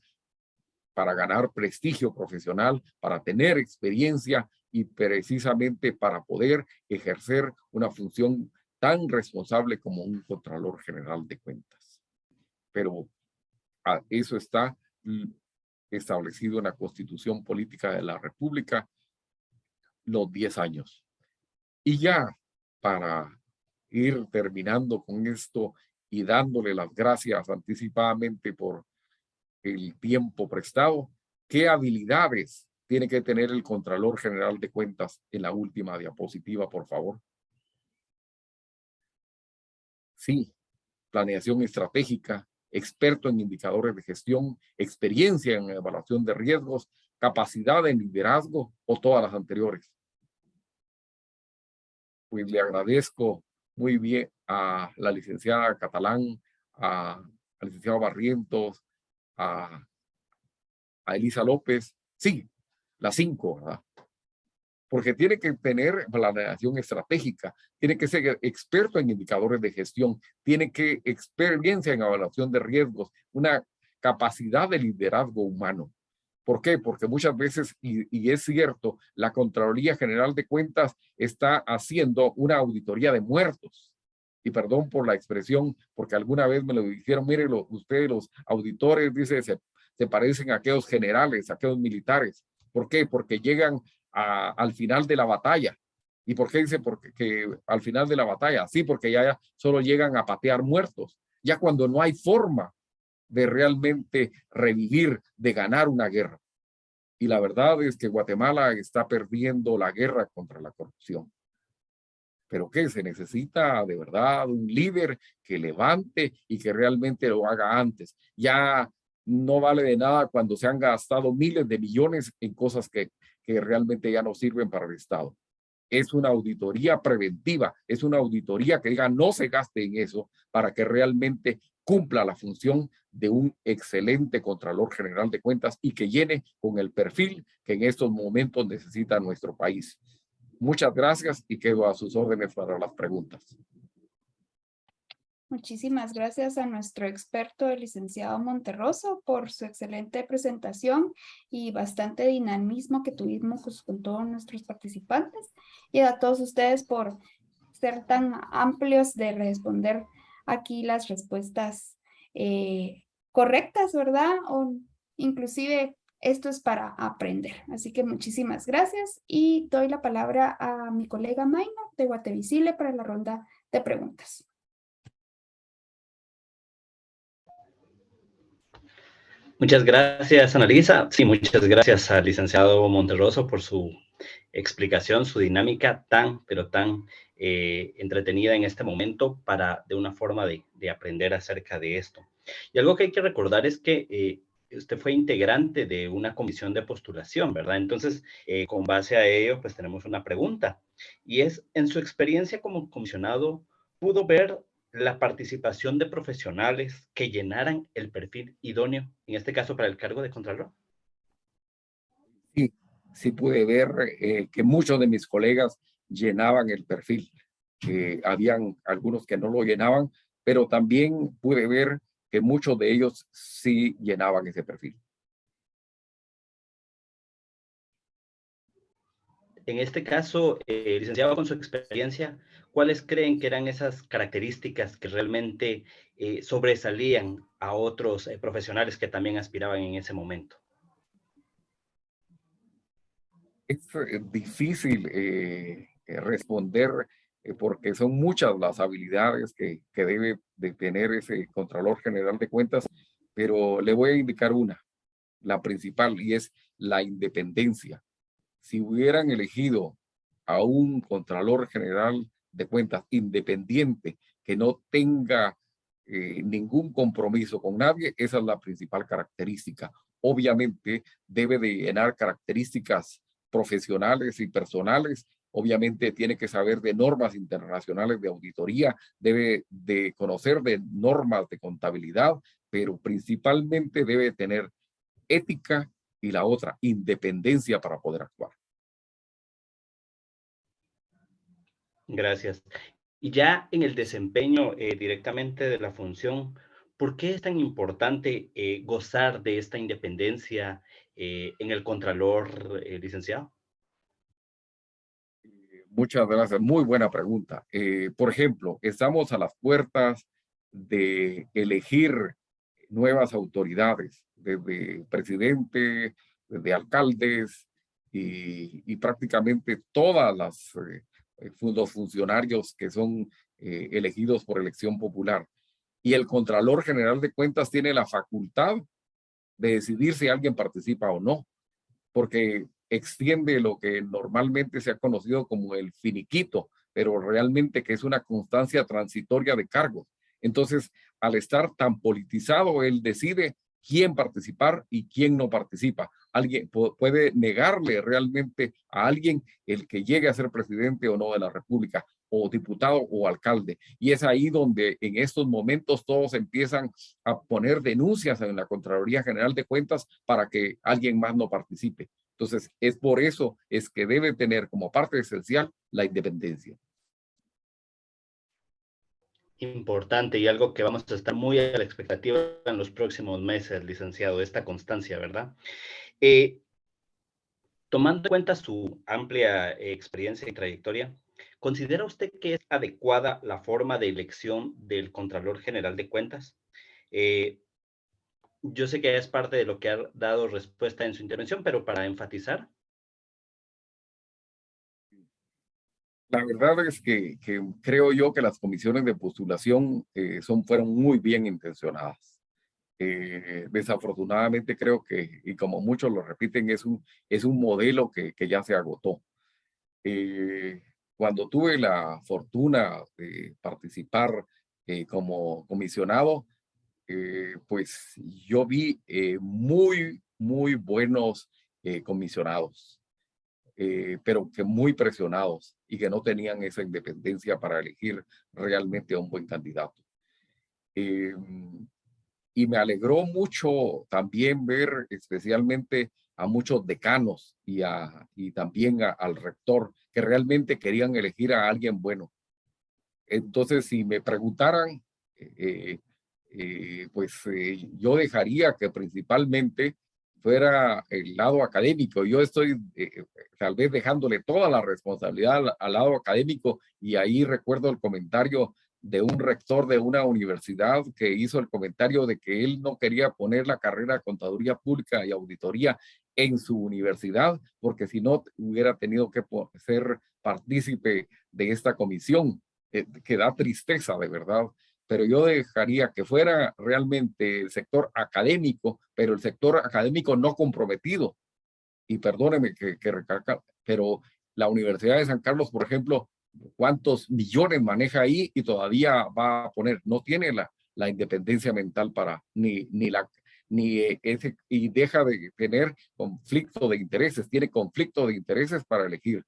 para ganar prestigio profesional, para tener experiencia y precisamente para poder ejercer una función tan responsable como un Contralor General de Cuentas. Pero eso está establecido en la Constitución Política de la República, los 10 años. Y ya para ir terminando con esto y dándole las gracias anticipadamente por el tiempo prestado, ¿qué habilidades tiene que tener el Contralor General de Cuentas? En la última diapositiva, por favor. Sí, planeación estratégica, experto en indicadores de gestión, experiencia en evaluación de riesgos, capacidad de liderazgo o todas las anteriores. Pues le agradezco muy bien a la licenciada Catalán, al licenciado Barrientos, a Elisa López. Sí, las 5, ¿verdad? Porque tiene que tener planeación estratégica, tiene que ser experto en indicadores de gestión, tiene que experiencia en evaluación de riesgos, una capacidad de liderazgo humano. ¿Por qué? Porque muchas veces, y es cierto, la Contraloría General de Cuentas está haciendo una auditoría de muertos. Y perdón por la expresión, porque alguna vez me lo dijeron, mire, ustedes los auditores, dice, se parecen a aquellos generales, a aquellos militares. ¿Por qué? Porque llegan al final de la batalla. ¿Y por qué dice que al final de la batalla? Sí, porque ya solo llegan a patear muertos. Ya cuando no hay forma de realmente revivir, de ganar una guerra. Y la verdad es que Guatemala está perdiendo la guerra contra la corrupción. Pero ¿qué? Se necesita de verdad un líder que levante y que realmente lo haga antes. Ya no vale de nada cuando se han gastado miles de millones en cosas que realmente ya no sirven para el Estado. Es una auditoría preventiva, es una auditoría que diga no se gaste en eso para que realmente cumpla la función de un excelente Contralor General de Cuentas y que llene con el perfil que en estos momentos necesita nuestro país. Muchas gracias y quedo a sus órdenes para las preguntas. Muchísimas gracias a nuestro experto, el licenciado Monterroso, por su excelente presentación y bastante dinamismo que tuvimos con todos nuestros participantes, y a todos ustedes por ser tan amplios de responder aquí las respuestas correctas, ¿verdad? O inclusive esto es para aprender. Así que muchísimas gracias y doy la palabra a mi colega Maino de Guatevisible para la ronda de preguntas. Muchas gracias, Analisa. Sí, muchas gracias al licenciado Monterroso por su explicación, su dinámica pero tan entretenida en este momento para de una forma de aprender acerca de esto. Y algo que hay que recordar es que usted fue integrante de una comisión de postulación, ¿verdad? Entonces, con base a ello, pues tenemos una pregunta. Y es, en su experiencia como comisionado, ¿pudo ver la participación de profesionales que llenaran el perfil idóneo, en este caso para el cargo de Contralor? Sí, sí pude ver que muchos de mis colegas llenaban el perfil. Habían algunos que no lo llenaban, pero también pude ver que muchos de ellos sí llenaban ese perfil. En este caso, licenciado, con su experiencia, ¿cuáles creen que eran esas características que realmente sobresalían a otros profesionales que también aspiraban en ese momento? Es difícil responder porque son muchas las habilidades que debe de tener ese Contralor General de Cuentas, pero le voy a indicar una, la principal, y es la independencia. Si hubieran elegido a un Contralor General de Cuentas independiente que no tenga ningún compromiso con nadie, esa es la principal característica. Obviamente debe de llenar características profesionales y personales. Obviamente tiene que saber de normas internacionales de auditoría, debe de conocer de normas de contabilidad, pero principalmente debe tener ética y la otra, independencia para poder actuar. Gracias. Y ya en el desempeño directamente de la función, ¿por qué es tan importante gozar de esta independencia en el Contralor, licenciado? Muchas gracias, muy buena pregunta. Por ejemplo, estamos a las puertas de elegir nuevas autoridades, desde presidente, desde alcaldes y prácticamente todas los funcionarios que son elegidos por elección popular. Y el Contralor General de Cuentas tiene la facultad de decidir si alguien participa o no, porque extiende lo que normalmente se ha conocido como el finiquito, pero realmente que es una constancia transitoria de cargos. Entonces, al estar tan politizado, él decide quién participar y quién no participa. Alguien puede negarle realmente a alguien el que llegue a ser presidente o no de la República, o diputado o alcalde. Y es ahí donde en estos momentos todos empiezan a poner denuncias en la Contraloría General de Cuentas para que alguien más no participe. Entonces, es por eso es que debe tener como parte esencial la independencia. Importante y algo que vamos a estar muy a la expectativa en los próximos meses, licenciado, esta constancia, ¿verdad? Eh, Tomando en cuenta su amplia experiencia y trayectoria, ¿considera usted que es adecuada la forma de elección del Contralor General de Cuentas? Eh, yo sé que es parte de lo que ha dado respuesta en su intervención, pero para enfatizar. La verdad es que creo yo que las comisiones de postulación fueron muy bien intencionadas. Desafortunadamente creo que, y como muchos lo repiten, es un modelo que ya se agotó. Eh, Cuando tuve la fortuna de participar como comisionado, pues yo vi muy buenos comisionados, pero que muy presionados y que no tenían esa independencia para elegir realmente a un buen candidato. Eh, y me alegró mucho también ver especialmente a muchos decanos y también al rector que realmente querían elegir a alguien bueno. Entonces, si me preguntaran, yo dejaría que principalmente fuera el lado académico. Yo estoy tal vez dejándole toda la responsabilidad al lado académico y ahí recuerdo el comentario de un rector de una universidad que hizo el comentario de que él no quería poner la carrera de contaduría pública y auditoría en su universidad porque si no hubiera tenido que ser partícipe de esta comisión que da tristeza de verdad pero yo dejaría que fuera realmente el sector académico, pero el sector académico no comprometido. Y perdóneme que recalca, pero la Universidad de San Carlos, por ejemplo, ¿cuántos millones maneja ahí y todavía va a poner? No tiene la independencia mental para ese, y deja de tener conflicto de intereses, tiene conflicto de intereses para elegir.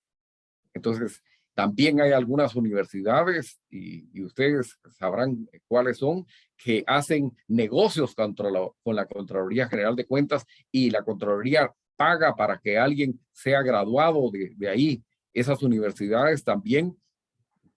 Entonces, también hay algunas universidades, y ustedes sabrán cuáles son, que hacen negocios con la Contraloría General de Cuentas, y la Contraloría paga para que alguien sea graduado de ahí. Esas universidades también,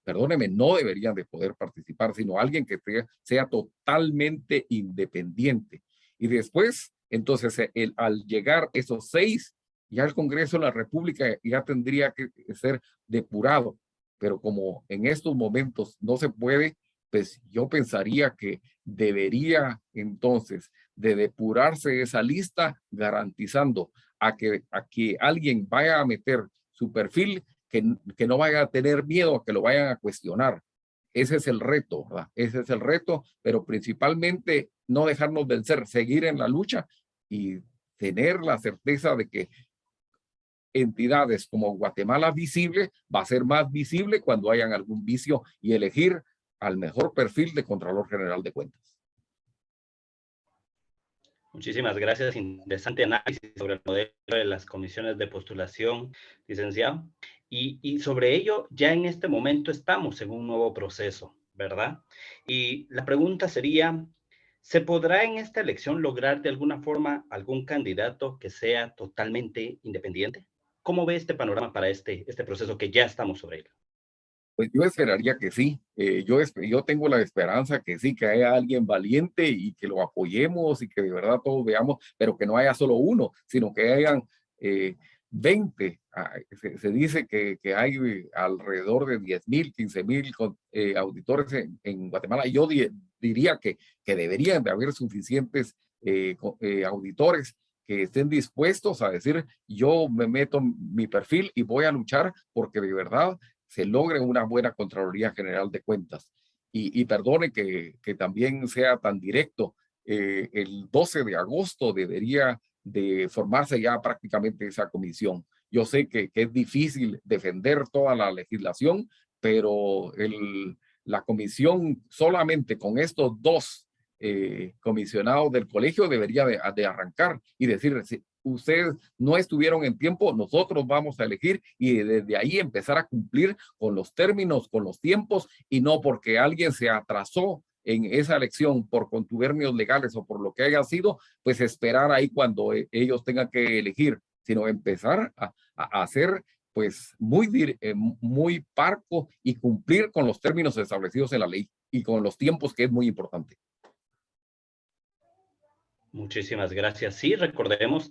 perdóneme, no deberían de poder participar, sino alguien que sea totalmente independiente. Y después, entonces, al llegar esos 6, ya el Congreso de la República ya tendría que ser depurado. Pero como en estos momentos no se puede, pues yo pensaría que debería entonces de depurarse esa lista, garantizando a que alguien vaya a meter su perfil, que no vaya a tener miedo a que lo vayan a cuestionar. Ese es el reto, ¿verdad? Ese es el reto, pero principalmente no dejarnos vencer, seguir en la lucha y tener la certeza de que entidades como Guatemala Visible va a ser más visible cuando hayan algún vicio, y elegir al mejor perfil de Contralor General de Cuentas. Muchísimas gracias. Interesante análisis sobre el modelo de las comisiones de postulación, licenciado. Y sobre ello, ya en este momento estamos en un nuevo proceso, ¿verdad? Y la pregunta sería, ¿se podrá en esta elección lograr de alguna forma algún candidato que sea totalmente independiente? ¿Cómo ve este panorama para este proceso que ya estamos sobre él? Pues yo esperaría que sí. Yo tengo la esperanza que sí, que haya alguien valiente y que lo apoyemos y que de verdad todos veamos, pero que no haya solo uno, sino que hayan 20. Se dice que hay alrededor de 10,000, 15,000 auditores en Guatemala. Y yo diría que deberían de haber suficientes auditores que estén dispuestos a decir: yo me meto mi perfil y voy a luchar porque de verdad se logre una buena Contraloría General de Cuentas. Y perdone que también sea tan directo, el 12 de agosto debería de formarse ya prácticamente esa comisión. Yo sé que es difícil defender toda la legislación, pero la comisión solamente con estos 2 comisionados del colegio debería de arrancar y decir: si ustedes no estuvieron en tiempo, nosotros vamos a elegir, y desde ahí empezar a cumplir con los términos, con los tiempos, y no porque alguien se atrasó en esa elección por contubernios legales o por lo que haya sido, pues esperar ahí cuando ellos tengan que elegir, sino empezar a hacer pues muy parco y cumplir con los términos establecidos en la ley y con los tiempos, que es muy importante. Muchísimas gracias. Sí, recordemos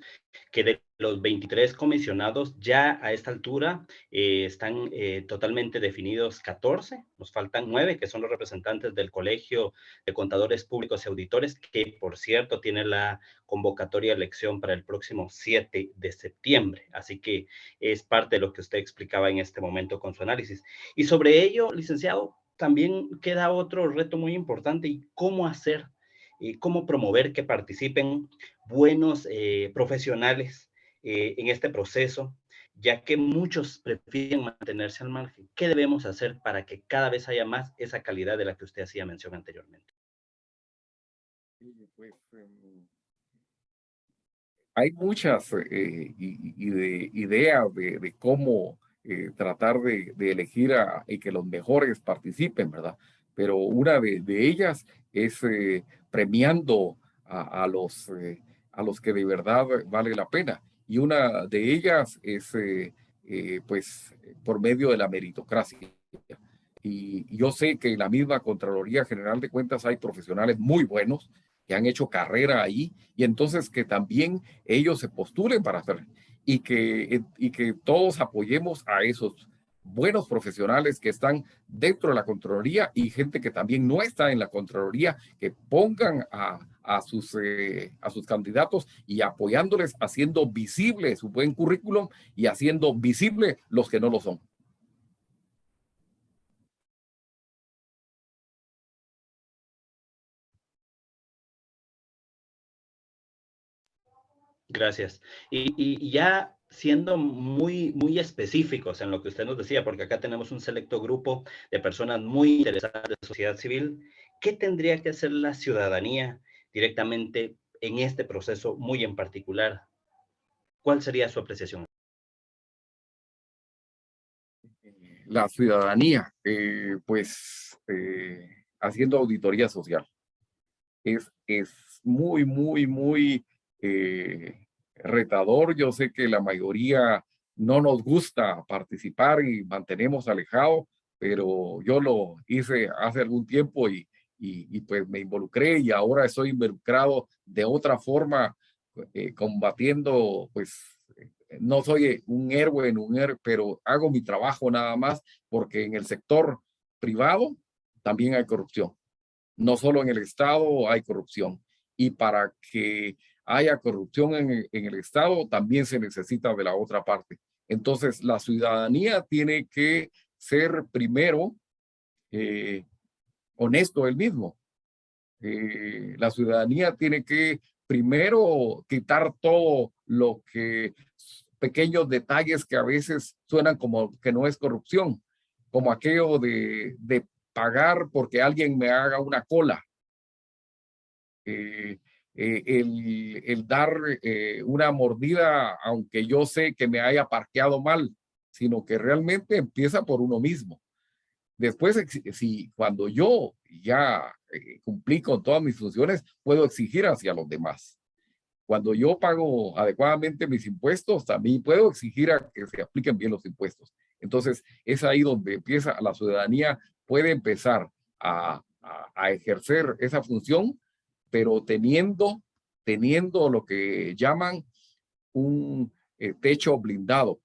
que de los 23 comisionados, ya a esta altura están totalmente definidos 14, nos faltan 9, que son los representantes del Colegio de Contadores Públicos y Auditores, que por cierto tiene la convocatoria de elección para el próximo 7 de septiembre. Así que es parte de lo que usted explicaba en este momento con su análisis. Y sobre ello, licenciado, también queda otro reto muy importante: y cómo hacer y cómo promover que participen buenos profesionales en este proceso, ya que muchos prefieren mantenerse al margen. ¿Qué debemos hacer para que cada vez haya más esa calidad de la que usted hacía mención anteriormente? Pues, hay muchas ideas de cómo tratar de elegir y que los mejores participen, ¿verdad? Pero una de ellas es premiando a los que de verdad vale la pena. Y una de ellas es, pues, por medio de la meritocracia. Y yo sé que en la misma Contraloría General de Cuentas hay profesionales muy buenos que han hecho carrera ahí, y entonces que también ellos se postulen para hacer, y que todos apoyemos a esos buenos profesionales que están dentro de la Contraloría, y gente que también no está en la Contraloría, que pongan a sus candidatos y apoyándoles, haciendo visible su buen currículum y haciendo visible los que no lo son. Gracias. Y ya siendo muy específicos en lo que usted nos decía, porque acá tenemos un selecto grupo de personas muy interesadas de sociedad civil, ¿qué tendría que hacer la ciudadanía directamente en este proceso muy en particular? ¿Cuál sería su apreciación? La ciudadanía, haciendo auditoría social. Es muy retador. Yo sé que la mayoría no nos gusta participar y mantenemos alejado, pero yo lo hice hace algún tiempo y pues me involucré y ahora estoy involucrado de otra forma, combatiendo, pues no soy un héroe pero hago mi trabajo nada más, porque en el sector privado también hay corrupción. No solo en el Estado hay corrupción. Y para que haya corrupción en el Estado, también se necesita de la otra parte. Entonces, la ciudadanía tiene que ser primero honesto él mismo. La ciudadanía tiene que primero quitar todo lo que, pequeños detalles que a veces suenan como que no es corrupción, como aquello de pagar porque alguien me haga una cola. El dar una mordida, aunque yo sé que me haya parqueado mal, sino que realmente empieza por uno mismo. Después, si cuando yo ya cumplí con todas mis funciones, puedo exigir hacia los demás. Cuando yo pago adecuadamente mis impuestos, también puedo exigir a que se apliquen bien los impuestos. Entonces, es ahí donde empieza la ciudadanía, puede empezar a ejercer esa función, pero teniendo lo que llaman un techo blindado.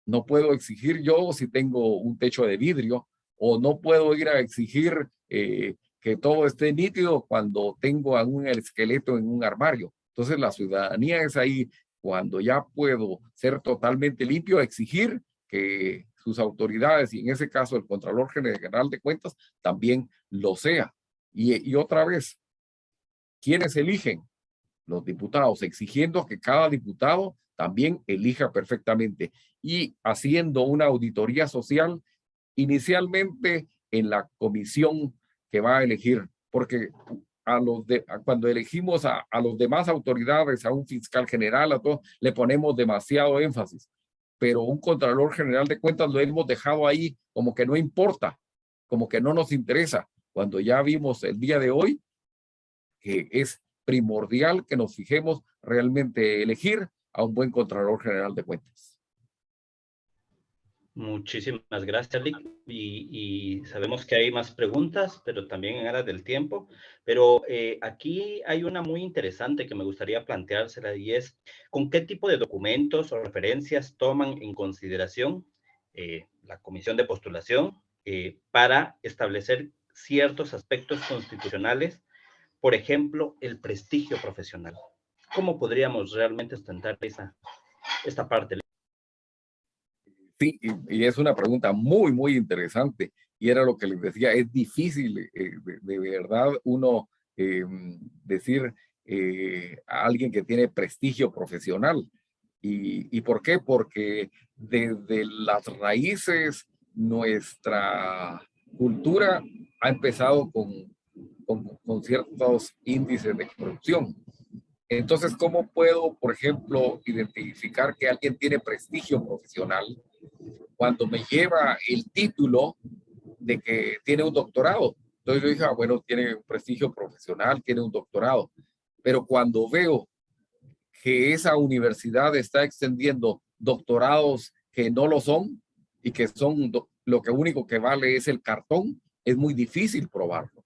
No puedo exigir yo si tengo un techo de vidrio, o no puedo ir a exigir que todo esté nítido cuando tengo algún esqueleto en un armario. Entonces la ciudadanía es ahí cuando ya puedo ser totalmente limpio, exigir que sus autoridades, y en ese caso el Contralor General de Cuentas, también lo sea. Y otra vez, ¿quiénes eligen? Los diputados, exigiendo que cada diputado también elija perfectamente y haciendo una auditoría social inicialmente en la comisión que va a elegir, porque cuando elegimos a los demás autoridades, a un fiscal general, a todos, le ponemos demasiado énfasis, pero un Contralor General de Cuentas lo hemos dejado ahí como que no importa, como que no nos interesa, cuando ya vimos el día de hoy que es primordial que nos fijemos realmente elegir a un buen Contralor General de Cuentas. Muchísimas gracias, Lick. Y sabemos que hay más preguntas, pero también en aras del tiempo. Pero aquí hay una muy interesante que me gustaría planteársela, y es, ¿con qué tipo de documentos o referencias toman en consideración la comisión de postulación para establecer ciertos aspectos constitucionales? Por ejemplo, el prestigio profesional. ¿Cómo podríamos realmente sustentar esta parte? Sí, y es una pregunta muy interesante. Y era lo que les decía, es difícil de verdad uno decir a alguien que tiene prestigio profesional. ¿Y por qué? Porque desde las raíces nuestra cultura ha empezado con ciertos índices de corrupción. Entonces, ¿cómo puedo, por ejemplo, identificar que alguien tiene prestigio profesional cuando me lleva el título de que tiene un doctorado? Entonces yo dije, bueno, tiene un prestigio profesional, tiene un doctorado. Pero cuando veo que esa universidad está extendiendo doctorados que no lo son y que son lo que único que vale es el cartón, es muy difícil probarlo.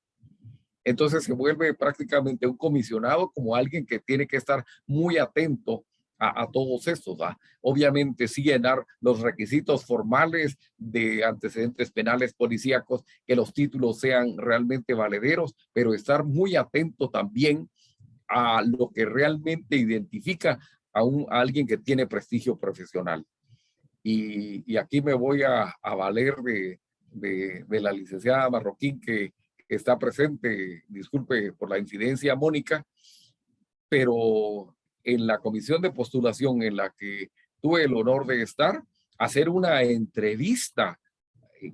Entonces se vuelve prácticamente un comisionado, como alguien que tiene que estar muy atento a todos estos. Obviamente sí llenar los requisitos formales de antecedentes penales policíacos, que los títulos sean realmente valederos, pero estar muy atento también a lo que realmente identifica a alguien que tiene prestigio profesional. Y aquí me voy a valer de la licenciada Marroquín, que está presente. Disculpe por la incidencia, Mónica, pero en la comisión de postulación en la que tuve el honor de estar, hacer una entrevista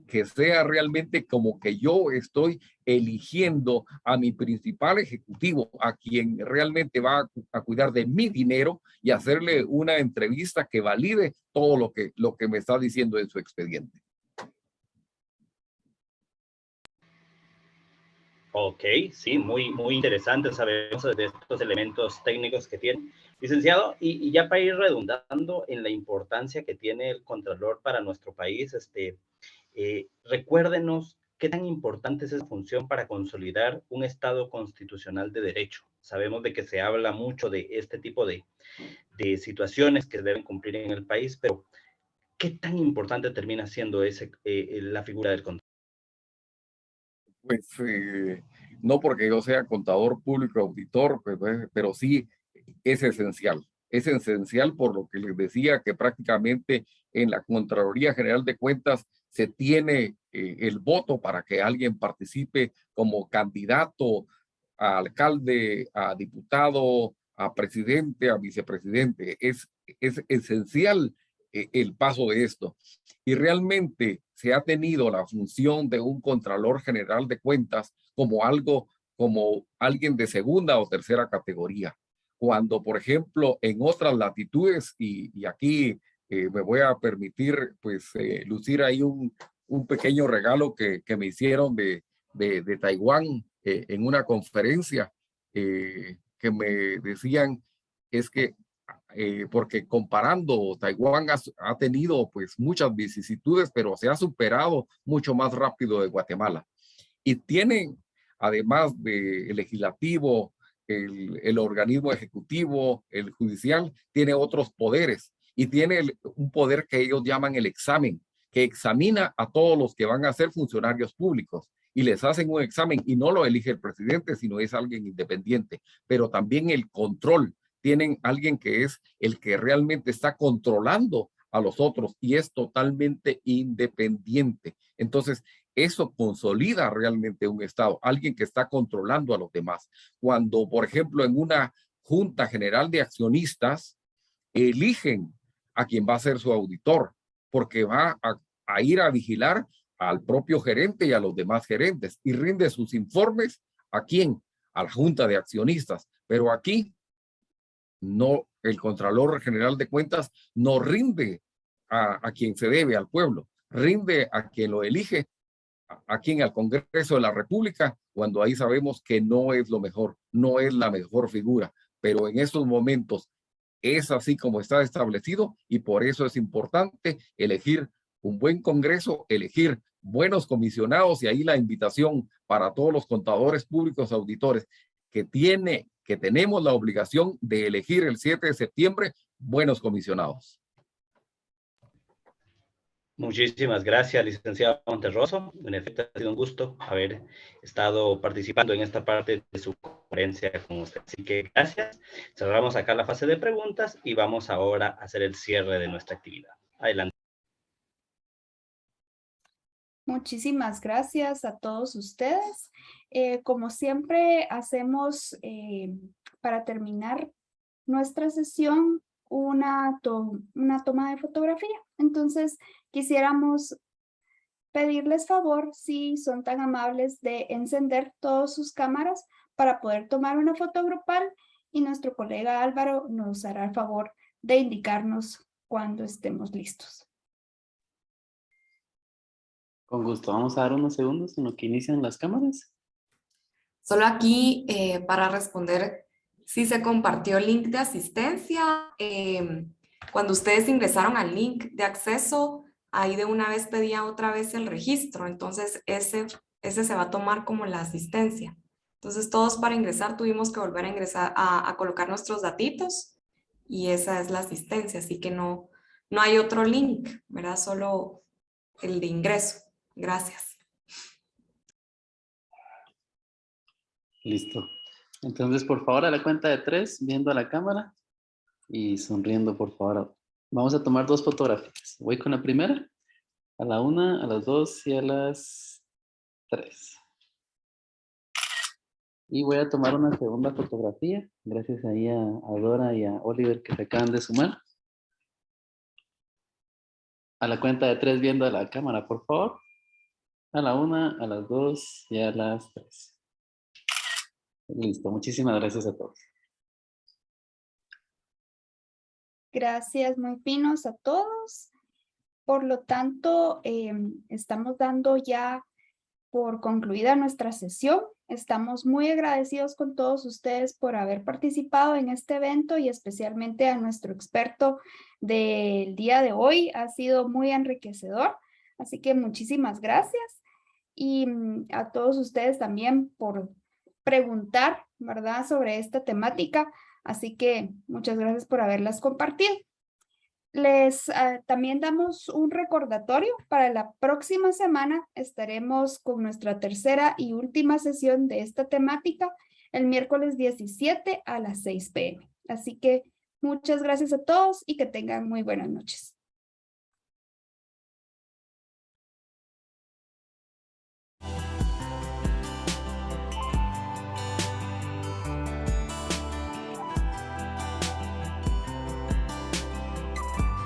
que sea realmente como que yo estoy eligiendo a mi principal ejecutivo, a quien realmente va a cuidar de mi dinero, y hacerle una entrevista que valide todo lo que me está diciendo en su expediente. Ok, sí, muy interesante. Sabemos de estos elementos técnicos que tiene. Licenciado, y ya para ir redundando en la importancia que tiene el Contralor para nuestro país, recuérdenos qué tan importante es esa función para consolidar un Estado constitucional de derecho. Sabemos de que se habla mucho de este tipo de situaciones que deben cumplir en el país, pero ¿qué tan importante termina siendo la figura del Contralor? Pues no porque yo sea contador público, auditor, pero sí es esencial. Es esencial por lo que les decía, que prácticamente en la Contraloría General de Cuentas se tiene el voto para que alguien participe como candidato a alcalde, a diputado, a presidente, a vicepresidente. Es esencial el paso de esto. Y realmente se ha tenido la función de un Contralor General de Cuentas como alguien de segunda o tercera categoría. Cuando, por ejemplo, en otras latitudes, y aquí me voy a permitir pues lucir ahí un pequeño regalo que me hicieron de Taiwán en una conferencia, que me decían, es que porque comparando, Taiwán ha tenido pues muchas vicisitudes, pero se ha superado mucho más rápido de Guatemala. Y tienen, además del legislativo, el organismo ejecutivo, el judicial, tiene otros poderes, y tiene un poder que ellos llaman el examen, que examina a todos los que van a ser funcionarios públicos y les hacen un examen, y no lo elige el presidente, sino es alguien independiente. Pero también el control, tienen alguien que es el que realmente está controlando a los otros y es totalmente independiente. Entonces, eso consolida realmente un Estado, alguien que está controlando a los demás. Cuando, por ejemplo, en una junta general de accionistas, eligen a quien va a ser su auditor, porque va a ir a vigilar al propio gerente y a los demás gerentes, y rinde sus informes ¿a quién? A la junta de accionistas. Pero aquí no, el Contralor General de Cuentas no rinde a quien se debe, al pueblo, rinde a quien lo elige, a quien, al Congreso de la República, cuando ahí sabemos que no es lo mejor, no es la mejor figura. Pero en estos momentos es así como está establecido, y por eso es importante elegir un buen Congreso, elegir buenos comisionados. Y ahí la invitación para todos los contadores públicos, auditores, que tenemos la obligación de elegir el 7 de septiembre buenos comisionados. Muchísimas gracias, licenciado Monterroso. En efecto, ha sido un gusto haber estado participando en esta parte de su conferencia con usted. Así que gracias. Cerramos acá la fase de preguntas y vamos ahora a hacer el cierre de nuestra actividad. Adelante. Muchísimas gracias a todos ustedes. Como siempre hacemos, para terminar nuestra sesión, una toma de fotografía. Entonces, quisiéramos pedirles favor, si son tan amables, de encender todas sus cámaras para poder tomar una foto grupal, y nuestro colega Álvaro nos hará el favor de indicarnos cuando estemos listos. Con gusto, vamos a dar unos segundos en lo que inician las cámaras. Solo aquí para responder si se compartió el link de asistencia. Cuando ustedes ingresaron al link de acceso, ahí de una vez pedía otra vez el registro. Entonces ese se va a tomar como la asistencia. Entonces todos para ingresar tuvimos que volver a ingresar a colocar nuestros datitos, y esa es la asistencia. Así que no hay otro link, ¿verdad? Solo el de ingreso. Gracias. Listo. Entonces, por favor, a la cuenta de 3, viendo a la cámara y sonriendo, por favor. Vamos a tomar 2 fotografías. Voy con la primera, a la 1, a las 2 y a las 3. Y voy a tomar una segunda fotografía. Gracias ahí a Dora y a Oliver que se acaban de sumar. A la cuenta de 3 viendo a la cámara, por favor. A la 1, a las 2 y a las 3. Listo. Muchísimas gracias a todos. Gracias, muy finos a todos. Por lo tanto, estamos dando ya por concluida nuestra sesión. Estamos muy agradecidos con todos ustedes por haber participado en este evento y especialmente a nuestro experto del día de hoy. Ha sido muy enriquecedor, así que muchísimas gracias. Y a todos ustedes también por preguntar, ¿verdad?, sobre esta temática. Así que muchas gracias por haberlas compartido. Les también damos un recordatorio. Para la próxima semana estaremos con nuestra tercera y última sesión de esta temática el miércoles 17 a las 6 p.m. Así que muchas gracias a todos y que tengan muy buenas noches.